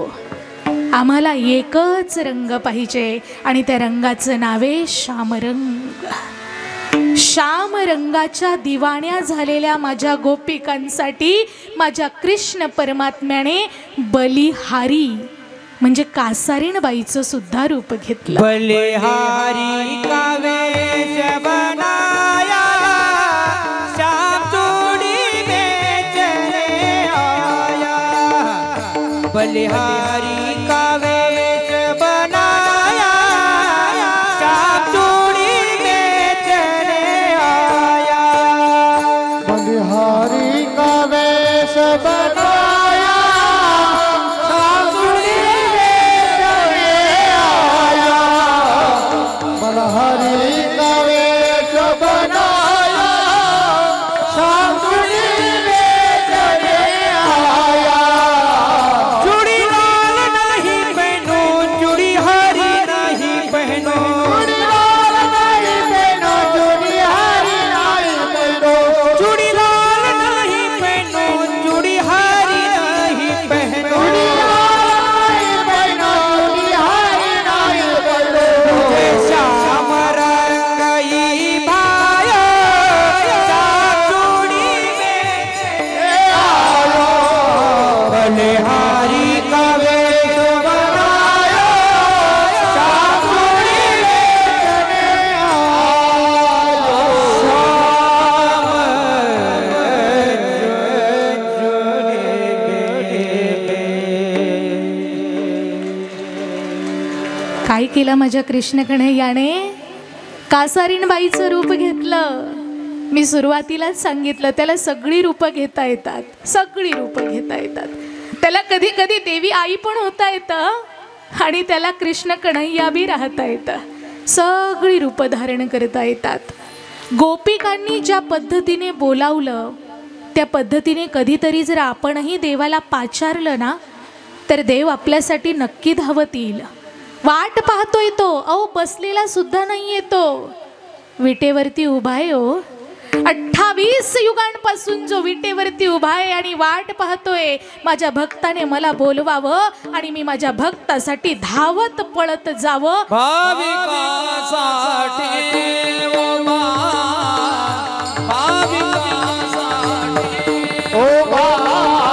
आम्हाला एकच रंग पाहिजे आणि त्या रंगाचं नाव आहे श्यामरंग. श्याम रंगाच्या दिवाण्या झालेल्या माझ्या गोपिकांसाठी माझ्या कृष्ण परमात्म्याने बलिहारी म्हणजे कासारीनबाईचं सुद्धा रूप घेतलं. बलिहारी का वेश बनाया, श्याम चूड़ी बेचने आया. बलिहारी का वेश बनाया, श्याम चूड़ी बेचने आया. बलिहारी का वेश बनाया, श्याम चूड़ी बेचने आया. बलिहारी का वेश बनाया, श्याम चूड़ी बेचने आया. चूड़ी लाल नहीं पहनो, चूड़ी हरी नहीं पहनो. चूड़ी लाल नहीं पहनो, चूड़ी हरी नहीं पहनो. चूड़ी लाल नहीं पहनो, चूड़ी हरी नहीं पहनो. चूड़ी लाल नहीं पहनो, चूड़ी हरी नहीं पहनो. श्याम रंग ही भाया, श्याम चूड़ी बेचने आया. बलिहारी का वेश बनाया, श्याम चूड़ी बेचने काय केलं माझ्या कृष्ण कन्हैयाने, कासारीनबाईचं रूप घेतलं. मी सुरुवातीलाच सांगितलं त्याला सगळी रूपं घेता येतात, सगळी रूपं घेता येतात. त्याला कधी कधी देवी आई पण होता येतं आणि त्याला कृष्ण कन्हैया बी राहता येतं. सगळी रूपं धारण करता येतात. गोपिकांनी ज्या पद्धतीने बोलावलं त्या पद्धतीने कधीतरी जर आपणही देवाला पाचारलं ना तर देव आपल्यासाठी नक्की धावत येईल. वाट पाहतोय तो, अहो बसलेला सुद्धा नाही येतो, विटेवरती उभा आहे. हो 28 युगांपासून जो विटेवरती उभा आहे आणि वाट पाहतोय माझ्या भक्ताने मला बोलवावं आणि मी माझ्या भक्तासाठी धावत पळत जावं. भाविकासाठी ओ भाविकासाठी ओ भाविका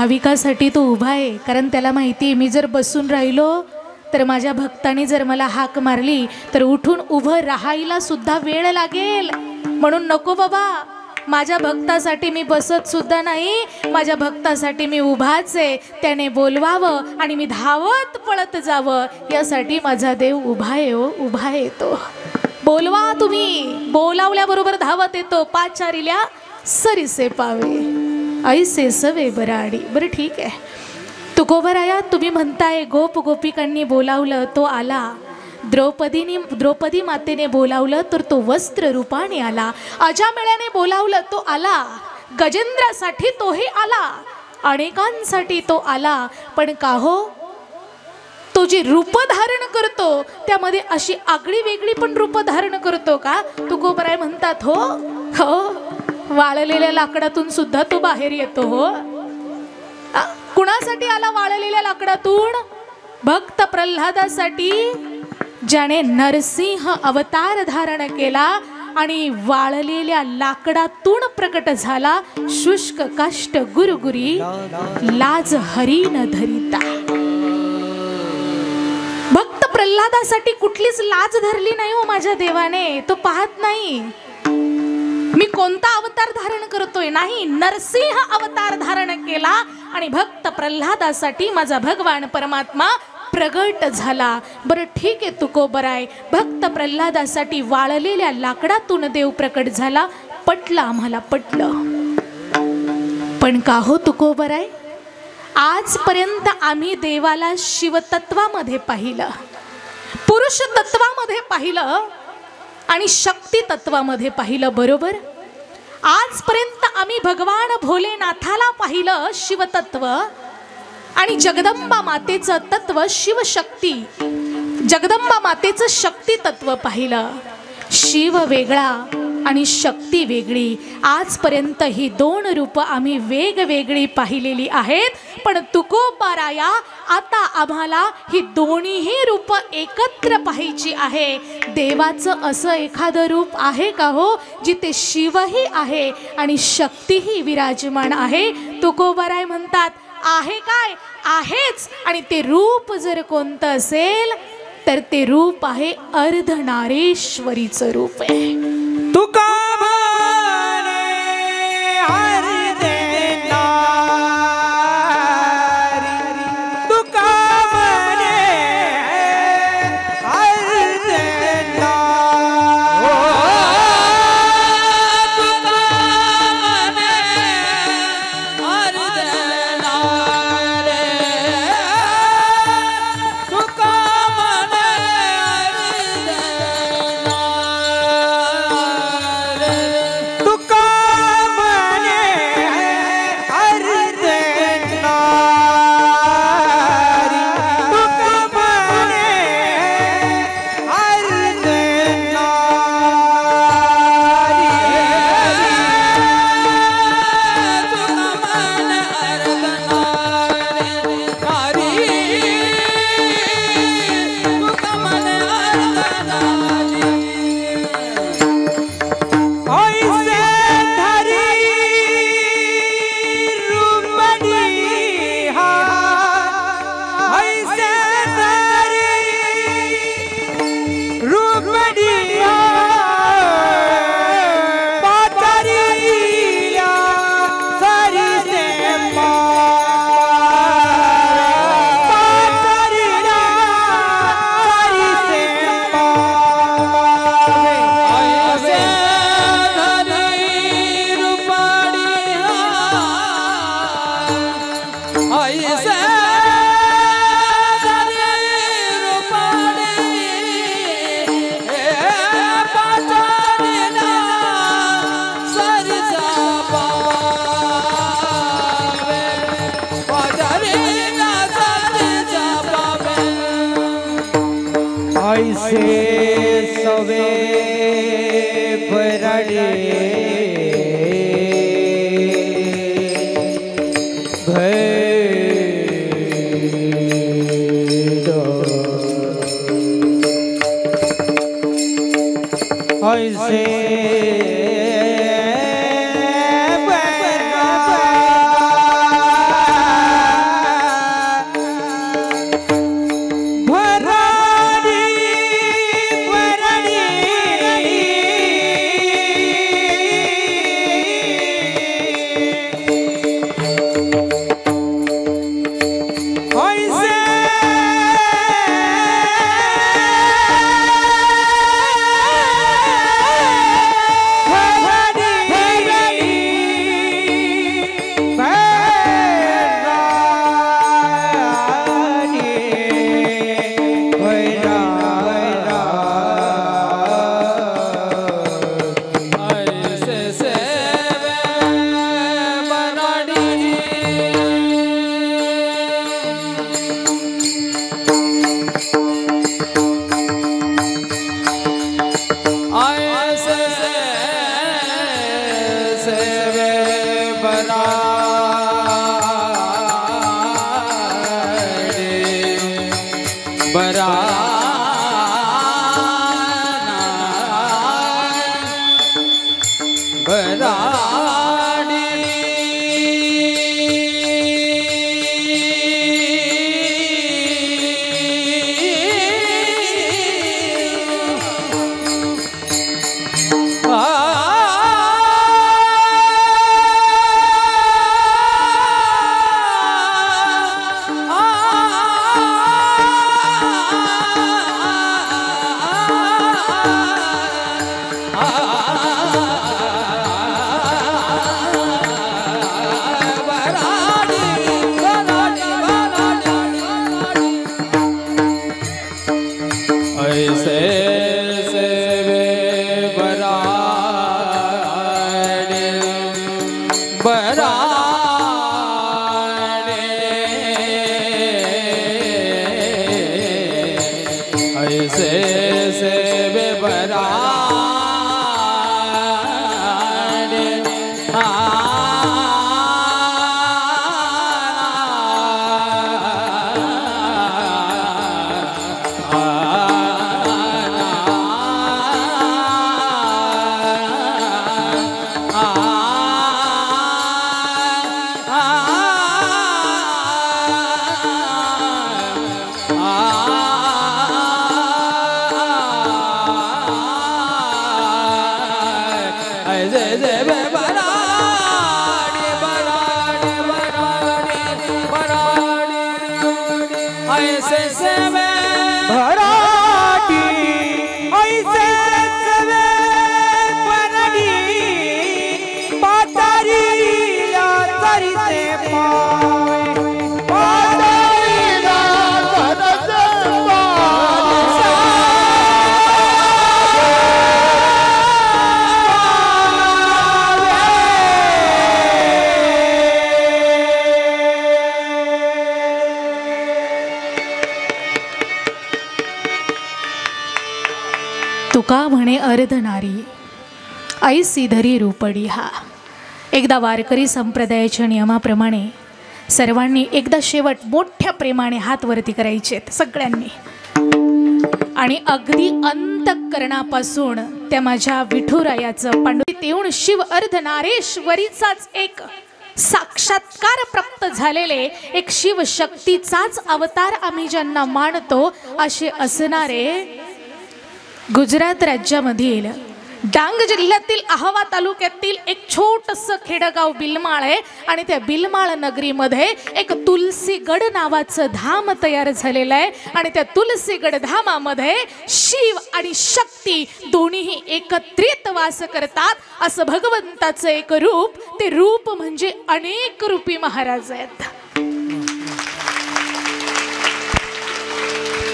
भाविकासाठी तो उभा आहे, कारण त्याला माहिती आहे मी जर बसून राहिलो तर माझ्या भक्ताने जर मला हाक मारली तर उठून उभं राहायला सुद्धा वेळ लागेल. म्हणून नको बाबा, माझ्या भक्तासाठी मी बसत सुद्धा नाही, माझ्या भक्तासाठी मी उभाच आहे. त्याने बोलवावं आणि मी धावत पळत जावं, यासाठी माझा देव उभा आहे. हो, उभा येतो. बोलवा तुम्ही, बोलावल्याबरोबर धावत येतो. पाचारिल्या सरीसे पावे ऐसे सवे बराडी. बरं ठीक आहे, तुकोबराया तुम्ही म्हणताय गोप गोपिकांनी बोलावलं तो आला, द्रौपदी मातेने बोलावलं तर तो वस्त्र रूपाने आला, अजामेळ्याने बोलावलं तो आला, गजेंद्रासाठी तोही आला, अनेकांसाठी तो आला. पण का हो, तो जे रूप धारण करतो त्यामध्ये अशी आगळी वेगळी पण रूप धारण करतो का? तुकोबराय म्हणतात हो हो, वाळलेल्या लाकडातून सुद्धा तो बाहेर येतो. हो, कुणासाठी आला वाळलेल्या लाकडातून? भक्त प्रल्हादासाठी, ज्याने नरसिंह अवतार धारण केला आणि वाळलेल्या लाकडातून प्रकट झाला. शुष्क काष्ट गुरुगुरी लाज हरी न धरिता. भक्त प्रल्हादासाठी कुठलीच लाज धरली नाही हो माझ्या देवाने. तो पाहत नाही मी कोणता अवतार धारण करतोय, नाही, नरसिंह अवतार धारण केला आणि भक्त प्रल्हादासाठी माझा भगवान परमात्मा प्रगट झाला. बरं ठीक आहे तुकोबराय, भक्त प्रल्हादासाठी वाळलेल्या लाकडातून देव प्रकट झाला, पटलं आम्हाला, पटलं. पण का हो तुकोबराय, आजपर्यंत आम्ही देवाला शिवतत्वामध्ये पाहिलं, पुरुष तत्वामध्ये पाहिलं आणि शक्ती तत्वामध्ये पाहिलं, बरोबर. आजपर्यंत आम्ही भगवान भोलेनाथाला पाहिलं शिवतत्व आणि जगदंबा मातेचं तत्व शिवशक्ती, जगदंबा मातेचं शक्ती तत्व पाहिलं. शिव वेगळा आणि शक्ती वेगळी. आजपर्यंत ही दोन रूप आम्ही वेगवेगळी पाहिलेली आहेत. पण तुकोबाराया, आता आम्हाला ही दोन्हीही रूप एकत्र पाहायची आहे. देवाचं असं एखादं रूप आहे का हो जिथे शिवही आहे आणि शक्तीही विराजमान आहे? तुकोबाराय म्हणतात आहे. काय आहेच. आणि ते रूप जर कोणतं असेल तर ते रूप आहे अर्धनारेश्वरीचं रूप आहे. तुका म्हणे अर्धनारी, तुका म्हणे ऐसे सवे भरडे ऐसे बराडी तुका म्हणे अर्धनारी ऐसी धरी रूपडी हा. एकदा वारकरी संप्रदायाच्या नियमाप्रमाणे सर्वांनी एकदा शेवट मोठ्या प्रेमाने हात वरती करायचेत सगळ्यांनी, आणि अगदी अंतःकरणापासून त्या माझ्या विठुरायाचं पांडुरंग येऊन शिव अर्धनारेश्वरीचाच एक साक्षात्कार प्राप्त झालेले एक शिवशक्तीचाच अवतार आम्ही ज्यांना मानतो असे असणारे गुजरात राज्यामधील डांग जिल्ह्यातील आहावा तालुक्यातील एक छोटंसं खेडगाव बिलमाळ आहे. आणि त्या बिलमाळ नगरीमध्ये एक तुलसीगड नावाचं धाम तयार झालेलं आहे. आणि त्या तुलसीगड धामामध्ये शिव आणि शक्ती दोन्हीही एकत्रित वास करतात असं भगवंताचं एक रूप. ते रूप म्हणजे अनेक रूपी महाराज आहेत.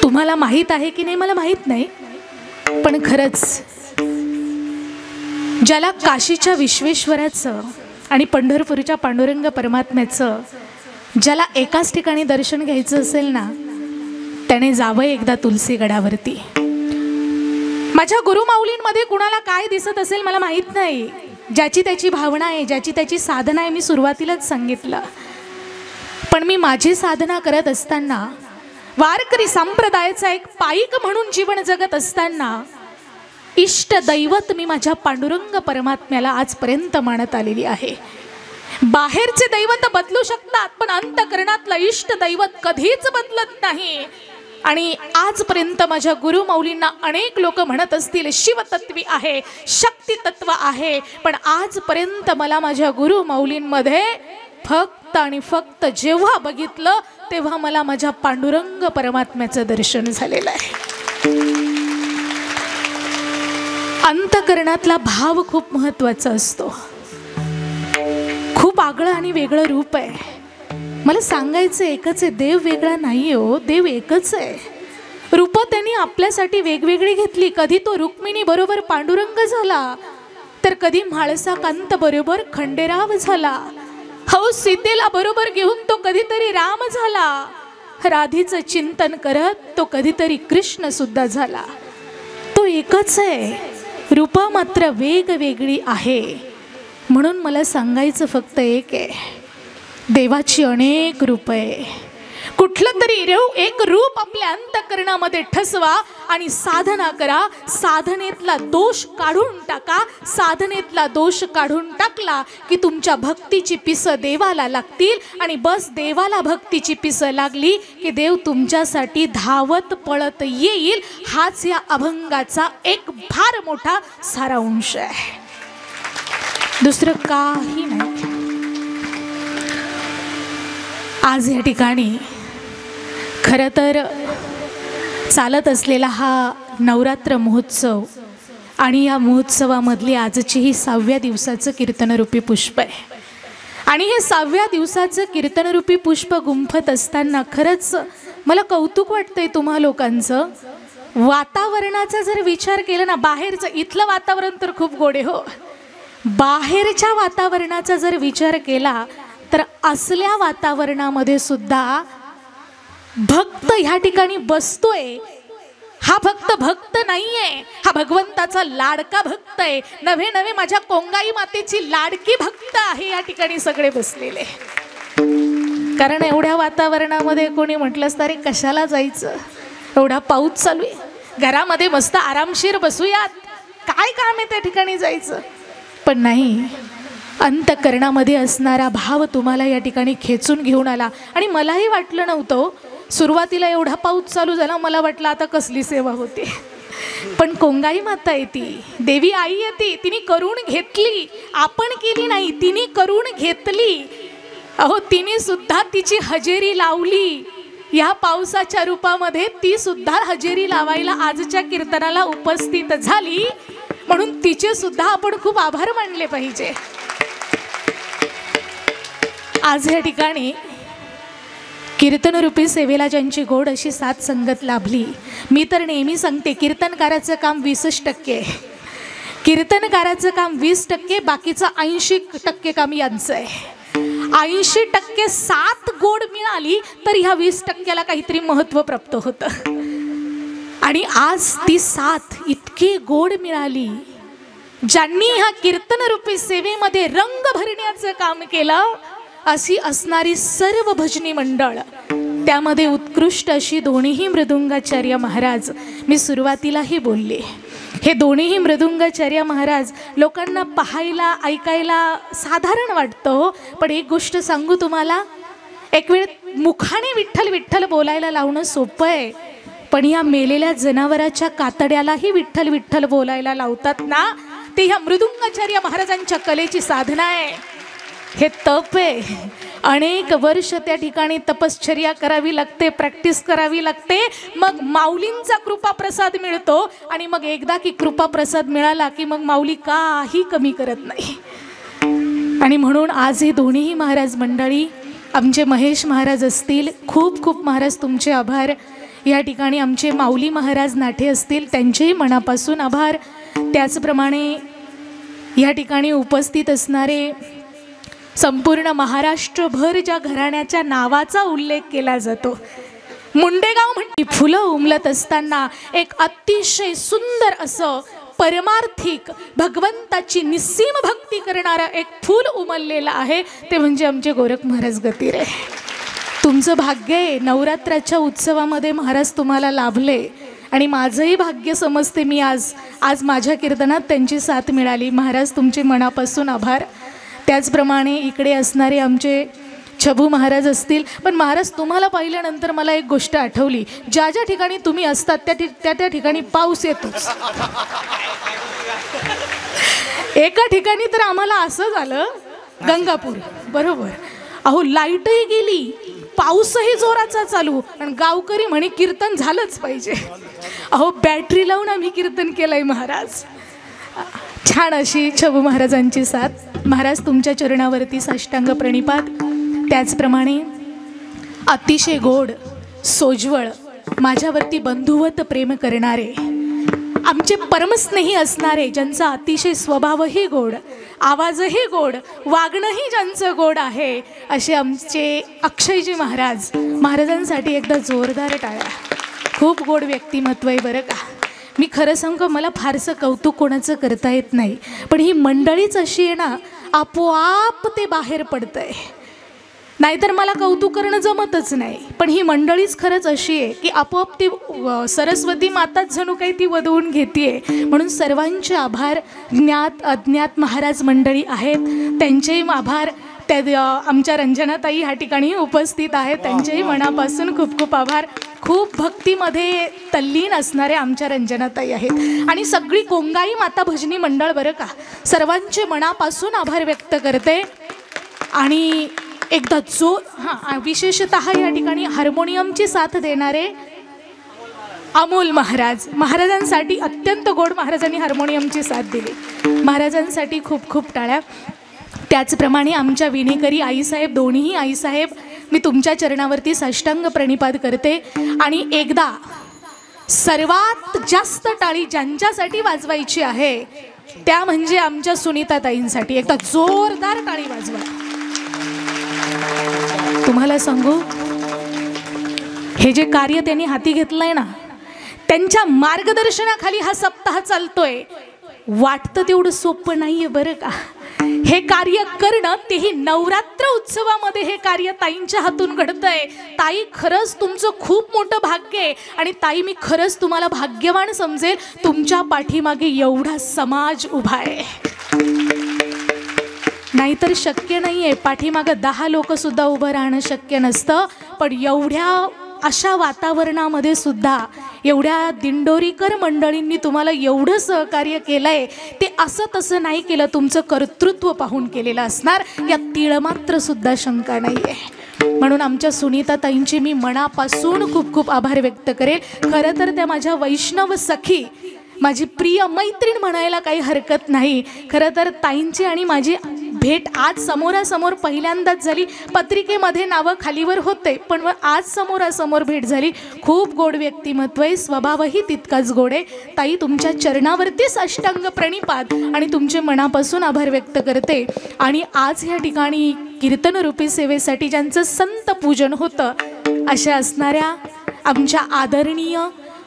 तुम्हाला माहित आहे की नाही मला माहित नाही, पण खरंच ज्याला काशीच्या विश्वेश्वराचं आणि पंढरपूरच्या पांडुरंग परमात्म्याचं ज्याला एकाच ठिकाणी दर्शन घ्यायचं असेल ना, त्याने जावं एकदा तुलसीगडावरती. माझ्या गुरुमाऊलींमध्ये कुणाला काय दिसत असेल मला माहीत नाही. ज्याची त्याची भावना आहे, ज्याची त्याची साधना आहे, मी सुरुवातीलाच सांगितलं. पण मी माझी साधना करत असताना, वारकरी संप्रदायाचा एक पाईक म्हणून जीवन जगत असताना, इष्ट दैवत मी माझ्या पांडुरंग परमात्म्याला आजपर्यंत मानत आलेली आहे. बाहेरचे दैवत बदलू शकतात, पण अंतःकरणातलं इष्ट दैवत कधीच बदलत नाही. आणि आजपर्यंत माझ्या गुरुमाऊलींना अनेक लोक म्हणत असतील शिवतत्वी आहे, शक्ती तत्व आहे, पण आजपर्यंत मला माझ्या गुरुमाऊलींमध्ये फक्त आणि फक्त जेव्हा बघितलं तेव्हा मला माझ्या पांडुरंग परमात्म्याचं दर्शन झालेलं आहे. अंतःकरणातला भाव खूप महत्त्वाचा असतो. खूप आगळं आणि वेगळं रूप आहे. मला सांगायचं एकच आहे, देव वेगळा नाही हो, देव एकच आहे. रूप त्यांनी आपल्यासाठी वेगवेगळी घेतली. कधी तो रुक्मिणी बरोबर पांडुरंग झाला, तर कधी म्हाळसा कांत बरोबर खंडेराव झाला. हो, सीतेला बरोबर घेऊन तो कधीतरी राम झाला. राधीचं चिंतन करत तो कधीतरी कृष्ण सुद्धा झाला. तो एकच आहे, रूप मात्र वेगवेगळी आहे. म्हणून मला सांगायचं फक्त एक आहे, देवाची अनेक रूप आहे, कुठलं तरी एक रूप आपल्या अंतःकरणामध्ये ठसवा आणि साधना करा. साधनेतला दोष काढून टाका. साधनेतला दोष काढून टाकला की तुमच्या भक्तीची पिसं देवाला लागतील आणि बस देवाला भक्तीची पिसं लागली की देव तुमच्यासाठी धावत पळत येईल. हाच या अभंगाचा एक फार मोठा सारांश आहे, दुसरं काही नाही. आज या ठिकाणी खरं तर चालत असलेला हा नवरात्र महोत्सव आणि या महोत्सवामधली आजची ही 6व्या दिवसाचं कीर्तनरूपी पुष्प आहे. आणि हे 6व्या दिवसाचं कीर्तनरूपी पुष्प गुंफत असताना खरंच मला कौतुक वाटतंय तुम्हा लोकांचं. वातावरणाचा जर विचार केला ना, बाहेरचं इथलं वातावरण तर खूप गोडे हो, बाहेरच्या वातावरणाचा जर विचार केला तर असल्या वातावरणामध्ये सुद्धा भक्त ह्या ठिकाणी बसतोय. हा फक्त भक्त नाहीये, हा भगवंताचा लाडका भक्त आहे. नव्हे नव्हे माझ्या कोंगाई मातेची लाडकी भक्त आहे या ठिकाणी सगळे बसलेले. कारण एवढ्या वातावरणामध्ये कोणी म्हटलंच तरी कशाला जायचं, एवढा पाऊस चालू आहे, घरामध्ये मस्त आरामशीर बसूयात, काय काम आहे त्या ठिकाणी जायचं. पण नाही, अंतःकरणामध्ये असणारा भाव तुम्हाला या ठिकाणी खेचून घेऊन आला. आणि मलाही वाटलं नव्हतं सुरुवातीला एवढा पाऊस चालू झाला, मला वाटलं आता कसली सेवा होते. पण कोंगाई माता येते, देवी आई येते, तिने करून घेतली, आपण केली नाही, तिने करून घेतली. अहो तिने सुद्धा तिची हजेरी लावली. या पावसाच्या रूपामध्ये ती सुद्धा हजेरी लावायला आजच्या कीर्तनाला उपस्थित झाली, म्हणून तिचे सुद्धा आपण खूप आभार मानले पाहिजे. आज या ठिकाणी कीर्तनरूपी सेवेला ज्यांची गोड अशी साथ संगत लाभली, मी तर नेहमी सांगते कीर्तनकाराचं काम 20% आहे, कीर्तनकाराचं काम 20%, बाकीचं 80% काम यांचं आहे. 80% साथ गोड मिळाली तर ह्या 20%ला काहीतरी महत्त्व प्राप्त होतं. आणि आज ती साथ इतकी गोड मिळाली, ज्यांनी ह्या कीर्तनरूपी सेवेमध्ये रंग भरण्याचं काम केलं अशी असणारी सर्व भजनी मंडळ, त्यामध्ये उत्कृष्ट अशी दोन्हीही मृदुंगाचार्य महाराज. मी सुरुवातीलाही बोलले, हे दोन्हीही मृदुंगाचार्य महाराज लोकांना पाहायला ऐकायला साधारण वाटतं, पण एक गोष्ट सांगू तुम्हाला, एक वेळ मुखाने विठ्ठल विठ्ठल बोलायला लावणं सोपं आहे, पण या मेलेल्या जनावराच्या कातड्यालाही विठ्ठल विठ्ठल बोलायला लावतात ना, ते ह्या मृदुंगाचार्य महाराजांच्या कलेची साधना आहे. हे तप आहे, अनेक वर्ष त्या ठिकाणी तपश्चर्या करावी लागते, प्रॅक्टिस करावी लागते, मग माऊलींचा कृपाप्रसाद मिळतो. आणि मग एकदा की कृपाप्रसाद मिळाला की मग माऊली काही कमी करत नाही. आणि म्हणून आज हे दोन्हीही महाराज मंडळी, आमचे महेश महाराज असतील, खूप खूप महाराज तुमचे आभार. या ठिकाणी आमचे माऊली महाराज नाठे असतील, त्यांचेही मनापासून आभार. त्याचप्रमाणे या ठिकाणी उपस्थित असणारे संपूर्ण महाराष्ट्रभर ज्या घराण्याच्या नावाचा उल्लेख केला जातो, मुंडेगाव म्हणजे फुलं उमलत असताना एक अतिशय सुंदर असं परमार्थिक भगवंताची निस्सीम भक्ती करणारं एक फूल उमललेलं आहे, ते म्हणजे आमचे गोरख महाराज गतिरे. तुमचं भाग्य आहे, नवरात्राच्या उत्सवामध्ये महाराज तुम्हाला लाभले. आणि माझंही भाग्य समजते मी, आज माझ्या कीर्तनात त्यांची साथ मिळाली. महाराज तुमचे मनापासून आभार. त्याचप्रमाणे इकडे असणारे आमचे छबू महाराज असतील. पण महाराज तुम्हाला पाहिल्यानंतर मला एक गोष्ट आठवली, ज्या ज्या ठिकाणी तुम्ही असतात त्या ठिकाणी पाऊस येतोच. एका ठिकाणी तर आम्हाला असं झालं, गंगापूर बरोबर, अहो लाईटही गेली, पाऊसही जोराचा चालू, आणि गावकरी म्हणे कीर्तन झालंच पाहिजे. अहो बॅटरी लावून आम्ही कीर्तन केलंय महाराज. छान अशी छबू महाराजांची साथ. महाराज तुमच्या चरणावरती साष्टांग प्रणिपात. त्याचप्रमाणे अतिशय गोड सोज्वळ माझ्यावरती बंधुवत प्रेम करणारे, आमचे परमस्नेही असणारे, ज्यांचा अतिशय स्वभावही गोड, आवाजही गोड, वागणंही ज्यांचं गोड आहे, असे आमचे अक्षयजी महाराज. महाराजांसाठी एकदा जोरदार टाळ्या. खूप गोड व्यक्तिमत्व आहे बरं का. मी खरं सांगू, मला फारसं कौतुक कोणाचं करता येत नाही, पण ही मंडळीच अशी आहे ना, आपोआप ते बाहेर पडतंय. नाहीतर मला कौतुक करणं जमतच नाही. पण ही मंडळीच खरंच अशी आहे की आपोआप ती सरस्वती माताच जणू काही ती वधवून घेते. म्हणून सर्वांचे आभार. ज्ञात अज्ञात महाराज मंडळी आहेत, त्यांचेही आभार. त्या आमच्या रंजनाताई ह्या ठिकाणी उपस्थित आहेत, त्यांचेही मनापासून खूप खूप आभार. खूप भक्तीमध्ये तल्लीन असणारे आमच्या रंजनाताई आहेत. आणि सगळी कोंगाई माता भजनी मंडळ बरं का, सर्वांचे मनापासून आभार व्यक्त करते. आणि एकदा विशेषतः या ठिकाणी हार्मोनियमची साथ देणारे अमोल महाराजांसाठी अत्यंत गोड महाराजांनी हार्मोनियमची साथ दिली. महाराजांसाठी खूप खूप टाळ्या. त्याचप्रमाणे आमच्या विणेकरी आईसाहेब, दोन्हीही आईसाहेब, मी तुमच्या चरणावरती साष्टांग प्रणिपात करते. आणि एकदा सर्वात जास्त टाळी ज्यांच्यासाठी वाजवायची आहे त्या म्हणजे आमच्या सुनीताताईंसाठी. एकदा जोरदार टाळी वाजवा. तुम्हाला सांगू, हे जे कार्य त्यांनी हाती घेतलंय ना, त्यांच्या मार्गदर्शनाखाली हा सप्ताह चालतोय. वाटतं तेवढं सोपं नाहीये बरं का हे कार्य करणं, तेही नवरात्र उत्सवामध्ये हे कार्य ताईंच्या हातून घडतंय. ताई, खरंच तुमचं खूप मोठं भाग्य आहे. आणि ताई, मी खरंच तुम्हाला भाग्यवान समजेल, तुमच्या पाठीमागे एवढा समाज उभा आहे. नाहीतर शक्य नाही आहे. पाठीमागं 10 लोकसुद्धा उभं राहणं शक्य नसतं. पण एवढ्या अशा वातावरणामध्ये सुद्धा एवढ्या दिंडोरीकर मंडळींनी तुम्हाला एवढं सहकार्य केलं आहे, ते असं तसं नाही केलं, तुमचं कर्तृत्व पाहून केलेलं असणार, यात तिळमात्रसुद्धा शंका नाही आहे. म्हणून आमच्या सुनीताताईंची मी मनापासून खूप खूप आभार व्यक्त करेल. खरं तर त्या माझ्या वैष्णव सखी, माझी प्रिय मैत्रीण म्हणायला काही हरकत नाही. खरं तर ताईंची आणि माझी भेट आज समोरासमोर पहिल्यांदाच झाली. पत्रिकेमध्ये नावं खालीवर होते, पण आज समोरासमोर भेट झाली. खूप गोड व्यक्तिमत्व आहे, स्वभावही तितकाच गोड आहे. ताई, तुमच्या चरणावरती साष्टांग प्रणिपात आणि तुमचे मनापासून आभार व्यक्त करते. आणि आज ह्या ठिकाणी कीर्तनरूपी सेवेसाठी ज्यांचं संत पूजन होतं, अशा असणाऱ्या आमच्या आदरणीय,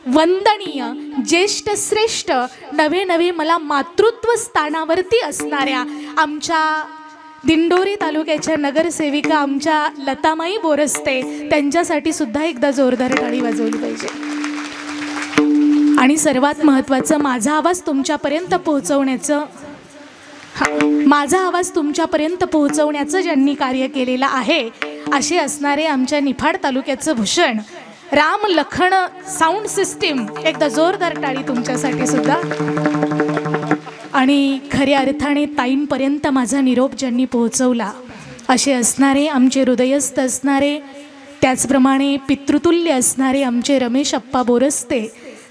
वंदनीय, ज्येष्ठ श्रेष्ठ, नवे नवे मला मातृत्व स्थानावरती असणाऱ्या आमच्या दिंडोरी तालुक्याच्या नगरसेविका आमच्या लतामाई बोरस्ते, त्यांच्यासाठी सुद्धा एकदा जोरदार टाळी वाजवली पाहिजे. आणि सर्वात महत्त्वाचं, माझा आवाज तुमच्यापर्यंत पोहोचवण्याचं ज्यांनी कार्य केलेलं आहे, असे असणारे आमच्या निफाड तालुक्याचं भूषण राम लखन साऊंड सिस्टीम, एकदा जोरदार टाळी तुमच्यासाठी सुद्धा. आणि खऱ्या अर्थाने ताईंपर्यंत माझा निरोप ज्यांनी पोहोचवला, असे असणारे आमचे हृदयस्थ असणारे, त्याचप्रमाणे पितृतुल्य असणारे आमचे रमेश अप्पा बोरस्ते.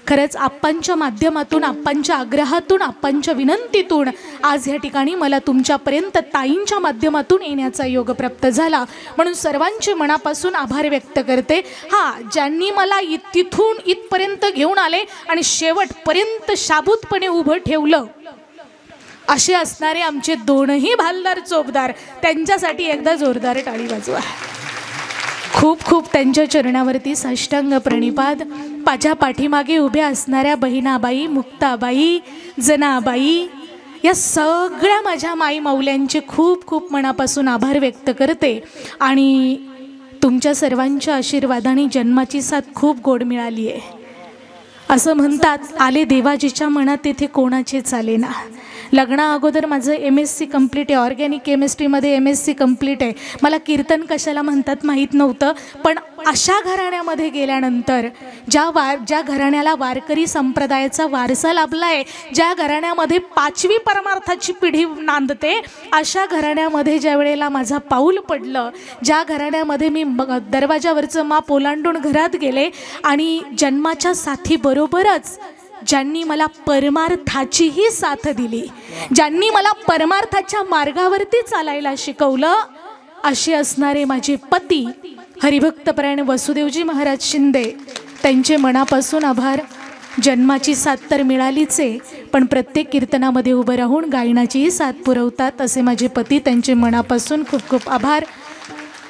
खरंच आप्पांच्या माध्यमातून, आप्पांच्या आग्रहातून, आप्पांच्या विनंतीतून आज ह्या ठिकाणी मला तुमच्यापर्यंत ताईंच्या माध्यमातून येण्याचा योग प्राप्त झाला. म्हणून सर्वांचे मनापासून आभार व्यक्त करते. ज्यांनी मला तिथून इथपर्यंत घेऊन आले आणि शेवटपर्यंत शाबूतपणे उभं ठेवलं, असे असणारे आमचे दोनही भालदार चोपदार, त्यांच्यासाठी एकदा जोरदार टाळी वाजवा. खूप खूप त्यांच्या चरणावरती साष्टांग प्रणिपात. माझ्या पाठीमागे उभ्या असणाऱ्या बहिणाबाई, मुक्ताबाई, जनाबाई, या सगळ्या माझ्या माई माऊल्यांचे खूप खूप मनापासून आभार व्यक्त करते. आणि तुमच्या सर्वांच्या आशीर्वादाने जन्माची साथ खूप गोड मिळाली आहे. असं म्हणतात, आले देवाजीच्या मनात तेथे कोणाचे चाले ना. लग्ना अगोदर माझं MSc कंप्लीट आहे, ऑर्गॅनिक केमिस्ट्रीमध्ये MSc कंप्लीट आहे. मला कीर्तन कशाला म्हणतात माहीत नव्हतं. पण अशा घराण्यामध्ये गेल्यानंतर, ज्या घराण्याला वारकरी संप्रदायाचा वारसा लाभला आहे, ज्या घराण्यामध्ये 5वी परमार्थाची पिढी नांदते, अशा घराण्यामध्ये ज्या वेळेला माझा पाऊल पडलं, ज्या घराण्यामध्ये मी दरवाजावरचं माप ओलांडून घरात गेले, आणि जन्माच्या साथीबरोबरच ज्यांनी मला परमार्थाचीही साथ दिली, ज्यांनी मला परमार्थाच्या मार्गावरती चालायला शिकवलं, असे असणारे माझे पती हरिभक्तपरायण वसुदेवजी महाराज शिंदे, त्यांचे मनापासून आभार. जन्माची साथ तर मिळालीच आहे, पण प्रत्येक कीर्तनामध्ये उभं राहून गायनाचीही साथ पुरवतात असे माझे पती, त्यांचे मनापासून खूप खूप आभार.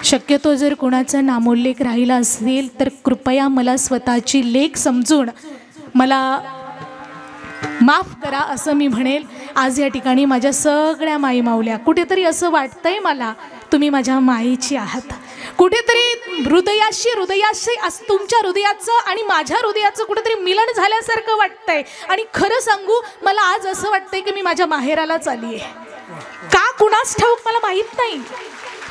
शक्यतो जर कोणाचा नामोल्लेख राहिला असेल तर कृपया मला स्वतःची लेख समजून मला माफ करा असं मी म्हणेल. आज या ठिकाणी माझ्या सगळ्या माई माऊल्या, कुठेतरी असं वाटतंय मला तुम्ही माझ्या माईची आहात. कुठेतरी हृदयाशी तुमच्या हृदयाचं आणि माझ्या हृदयाचं कुठेतरी मिलन झाल्यासारखं वाटतंय. आणि खरं सांगू, मला आज असं वाटतंय की मी माझ्या माहेरालाच आली आहे. का कुणास ठाऊक मला माहीत नाही,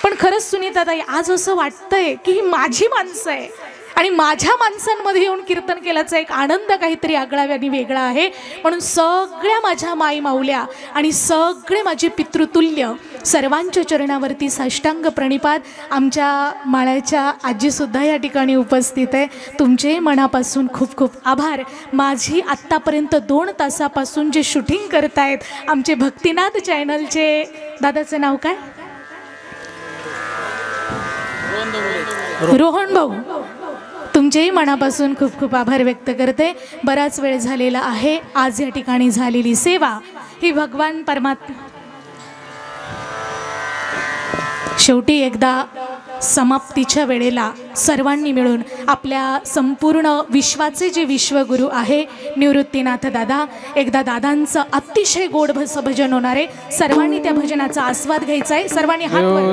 पण खरंच सुनीताताई आज असं वाटतंय की ही माझी माणसं आहे आणि माझ्या माणसांमध्ये येऊन कीर्तन केल्याचा एक आनंद काहीतरी आगळा आणि वेगळा आहे. म्हणून सगळ्या माझ्या माई माऊल्या आणि सगळे माझे पितृतुल्य सर्वांच्या चरणावरती साष्टांग प्रणिपात. आमच्या माळ्याच्या आजीसुद्धा या ठिकाणी उपस्थित आहे. तुमचे मनापासून खूप खूप आभार. माझी आत्तापर्यंत 2 तासापासून जे शूटिंग करतायत आमचे भक्तिनाथ चॅनलचे दादाचं नाव काय, रोहन भाऊ, तुमचेही मनापासून खूप खूप आभार व्यक्त करते. बराच वेळ झालेला आहे. आज या ठिकाणी झालेली सेवा ही भगवान परमात्मा शेवटी एकदा समाप्तीच्या वेळेला सर्वांनी मिळून आपल्या संपूर्ण विश्वाचे जे विश्वगुरू आहे निवृत्तीनाथ दादा, एकदा दादांचं अतिशय गोड भजन होणार आहे. सर्वांनी त्या भजनाचा आस्वाद घ्यायचा आहे. सर्वांनी हात सोपान